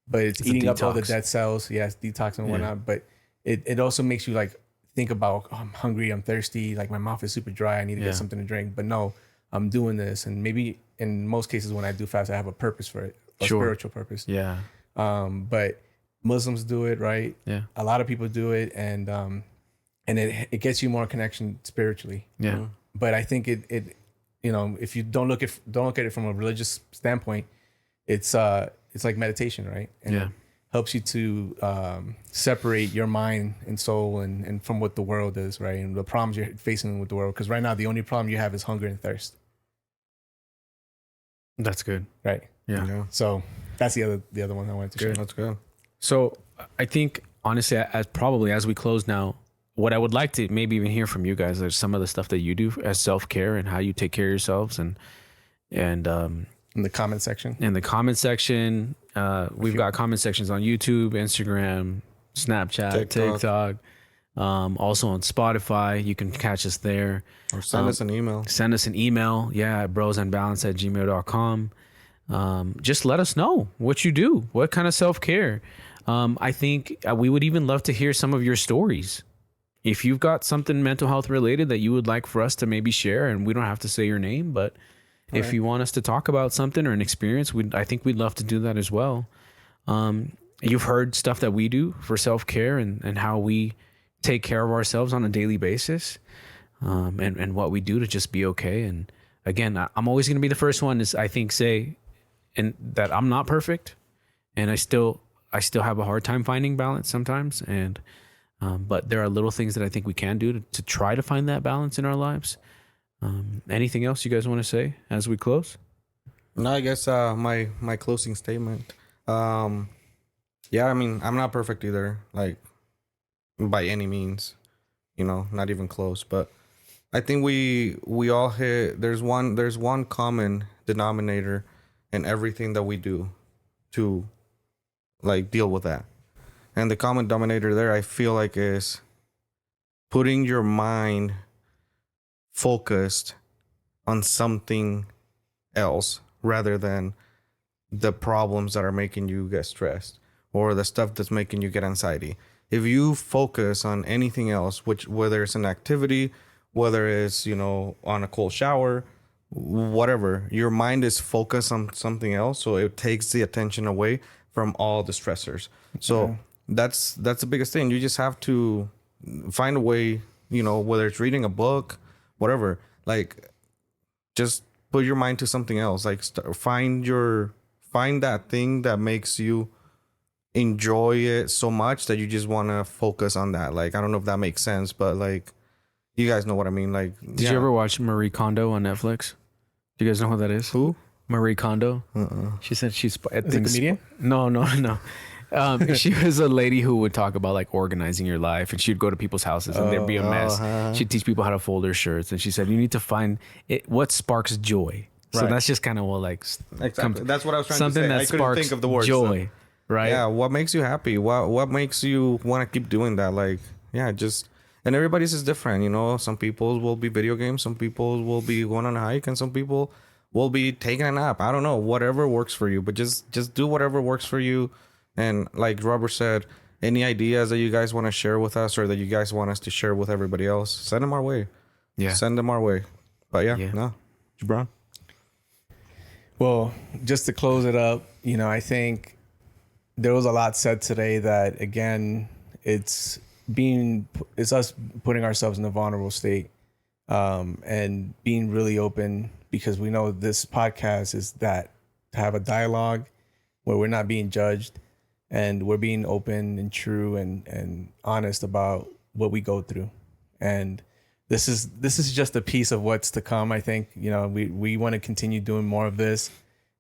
but it's eating up all the dead cells. Yes, detox and whatnot. But it also makes you like think about, oh, I'm hungry, I'm thirsty, like my mouth is super dry, I need to get something to drink. But no, I'm doing this, and maybe in most cases when I do fast, I have a purpose for it, a spiritual purpose.
Yeah.
But Muslims do it, right?
Yeah.
A lot of people do it, and it gets you more connection spiritually.
Yeah.
But I think it if you don't look at it from a religious standpoint, it's like meditation, right? And it helps you to separate your mind and soul and from what the world is, right? And the problems you're facing with the world. Because right now, the only problem you have is hunger and thirst.
That's good.
Right.
Yeah.
So that's the other one I wanted to share.
That's good.
So I think honestly, as we close now, what I would like to maybe even hear from you guys is some of the stuff that you do as self-care and how you take care of yourselves and in
the comment section.
In the comment section, we've got comment sections on YouTube, Instagram, Snapchat, TikTok. Also on Spotify, you can catch us there.
Or send us an email.
Send us an email, at brosandbalance@gmail.com. Just let us know what you do, what kind of self-care. I think we would even love to hear some of your stories. If you've got something mental health related that you would like for us to maybe share, and we don't have to say your name, but if you want us to talk about something or an experience, I think we'd love to do that as well. You've heard stuff that we do for self-care and how we take care of ourselves on a daily basis, and what we do to just be okay. And again, I'm always going to be the first one to say that I'm not perfect, and I still have a hard time finding balance sometimes. And but there are little things that I think we can do to try to find that balance in our lives. Anything else you guys want to say as we close?
No, I guess my closing statement. I mean, I'm not perfect either, like by any means, not even close. But I think we all hit. There's one common denominator in everything that we do to like deal with that. And the common denominator there, I feel like, is putting your mind focused on something else rather than the problems that are making you get stressed or the stuff that's making you get anxiety. If you focus on anything else, whether it's an activity, whether it's, on a cold shower, whatever, your mind is focused on something else. So it takes the attention away from all the stressors. So that's the biggest thing. You just have to find a way, whether it's reading a book, whatever, like just put your mind to something else. Like find that thing that makes you enjoy it so much that you just want to focus on that. Like, I don't know if that makes sense, but like, you guys know what I mean. Like,
did you ever watch Marie Kondo on Netflix? Do you guys know who that is?
Who?
Marie Kondo. She said she's
a comedian.
No. She was a lady who would talk about like organizing your life, and she'd go to people's houses and there'd be a mess. She'd teach people how to fold their shirts, and she said you need to find what sparks joy. So that's just kind of what
exactly. That's what I was trying
something
to say.
That
I couldn't
sparks
think of the word
joy, right?
Yeah. What makes you happy? What makes you want to keep doing that? Like, and everybody's is different. Some people will be video games, some people will be going on a hike, and some people will be taking a nap. I don't know. Whatever works for you, but just do whatever works for you. And like Robert said, any ideas that you guys want to share with us or that you guys want us to share with everybody else, send them our way. Yeah. Send them our way. But Gibrann.
Well, just to close it up, I think there was a lot said today that, again, it's us putting ourselves in a vulnerable state, and being really open, because we know this podcast is that, to have a dialogue where we're not being judged and we're being open and true and honest about what we go through. And this is just a piece of what's to come. I think, we want to continue doing more of this,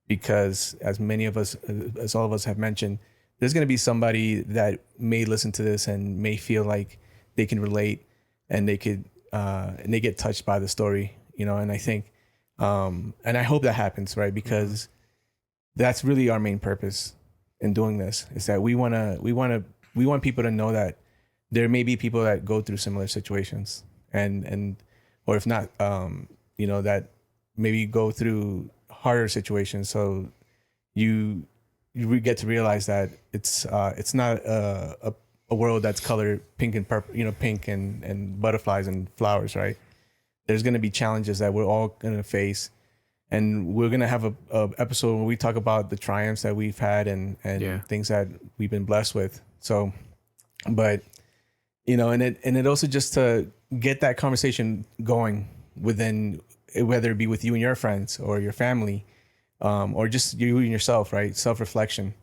because as all of us have mentioned, there's going to be somebody that may listen to this and may feel like they can relate, and they get touched by the story, and I think, and I hope that happens, right? Because that's really our main purpose, in doing this is that we want people to know that there may be people that go through similar situations and or if not, that maybe go through harder situations. So you get to realize that it's not a world that's colored pink and purple, pink and butterflies and flowers, right? There's going to be challenges that we're all going to face. And we're going to have a episode where we talk about the triumphs that we've had and things that we've been blessed with. So, but, and it also just to get that conversation going within, whether it be with you and your friends or your family, or just you and yourself, right? Self-reflection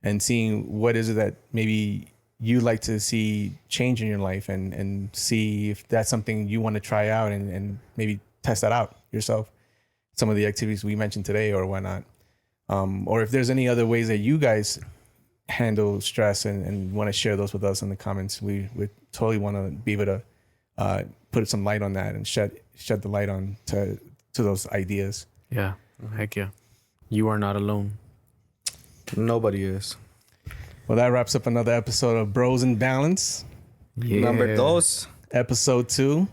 and seeing what is it that maybe you like to see change in your life and see if that's something you want to try out and maybe test that out yourself. Some of the activities we mentioned today or whatnot. Or if there's any other ways that you guys handle stress and want to share those with us in the comments, we totally want to be able to put some light on that and shed the light on to those ideas.
Yeah. Heck yeah. You are not alone.
Nobody is.
Well, that wraps up another episode of Bros and Balance.
Yeah.
Number 2.
Episode 2.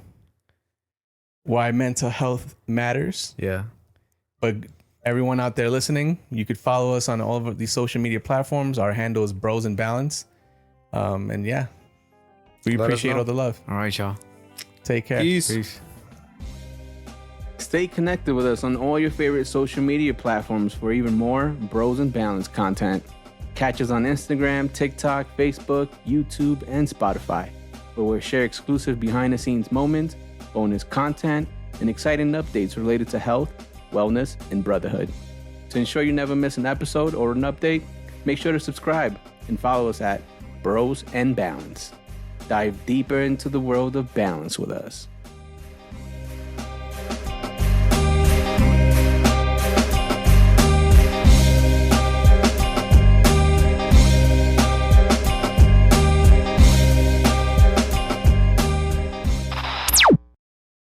Why mental health matters.
Yeah.
But everyone out there listening, you could follow us on all of these social media platforms. Our handle is Bros and Balance. And yeah, we appreciate all the love.
All right, y'all.
Take care.
Peace.
Stay connected with us on all your favorite social media platforms for even more Bros and Balance content. Catch us on Instagram, TikTok, Facebook, YouTube, and Spotify, where we'll share exclusive behind-the-scenes moments, bonus content, and exciting updates related to health, wellness, and brotherhood. To ensure you never miss an episode or an update, make sure to subscribe and follow us at Bros and Balance. Dive deeper into the world of balance with us.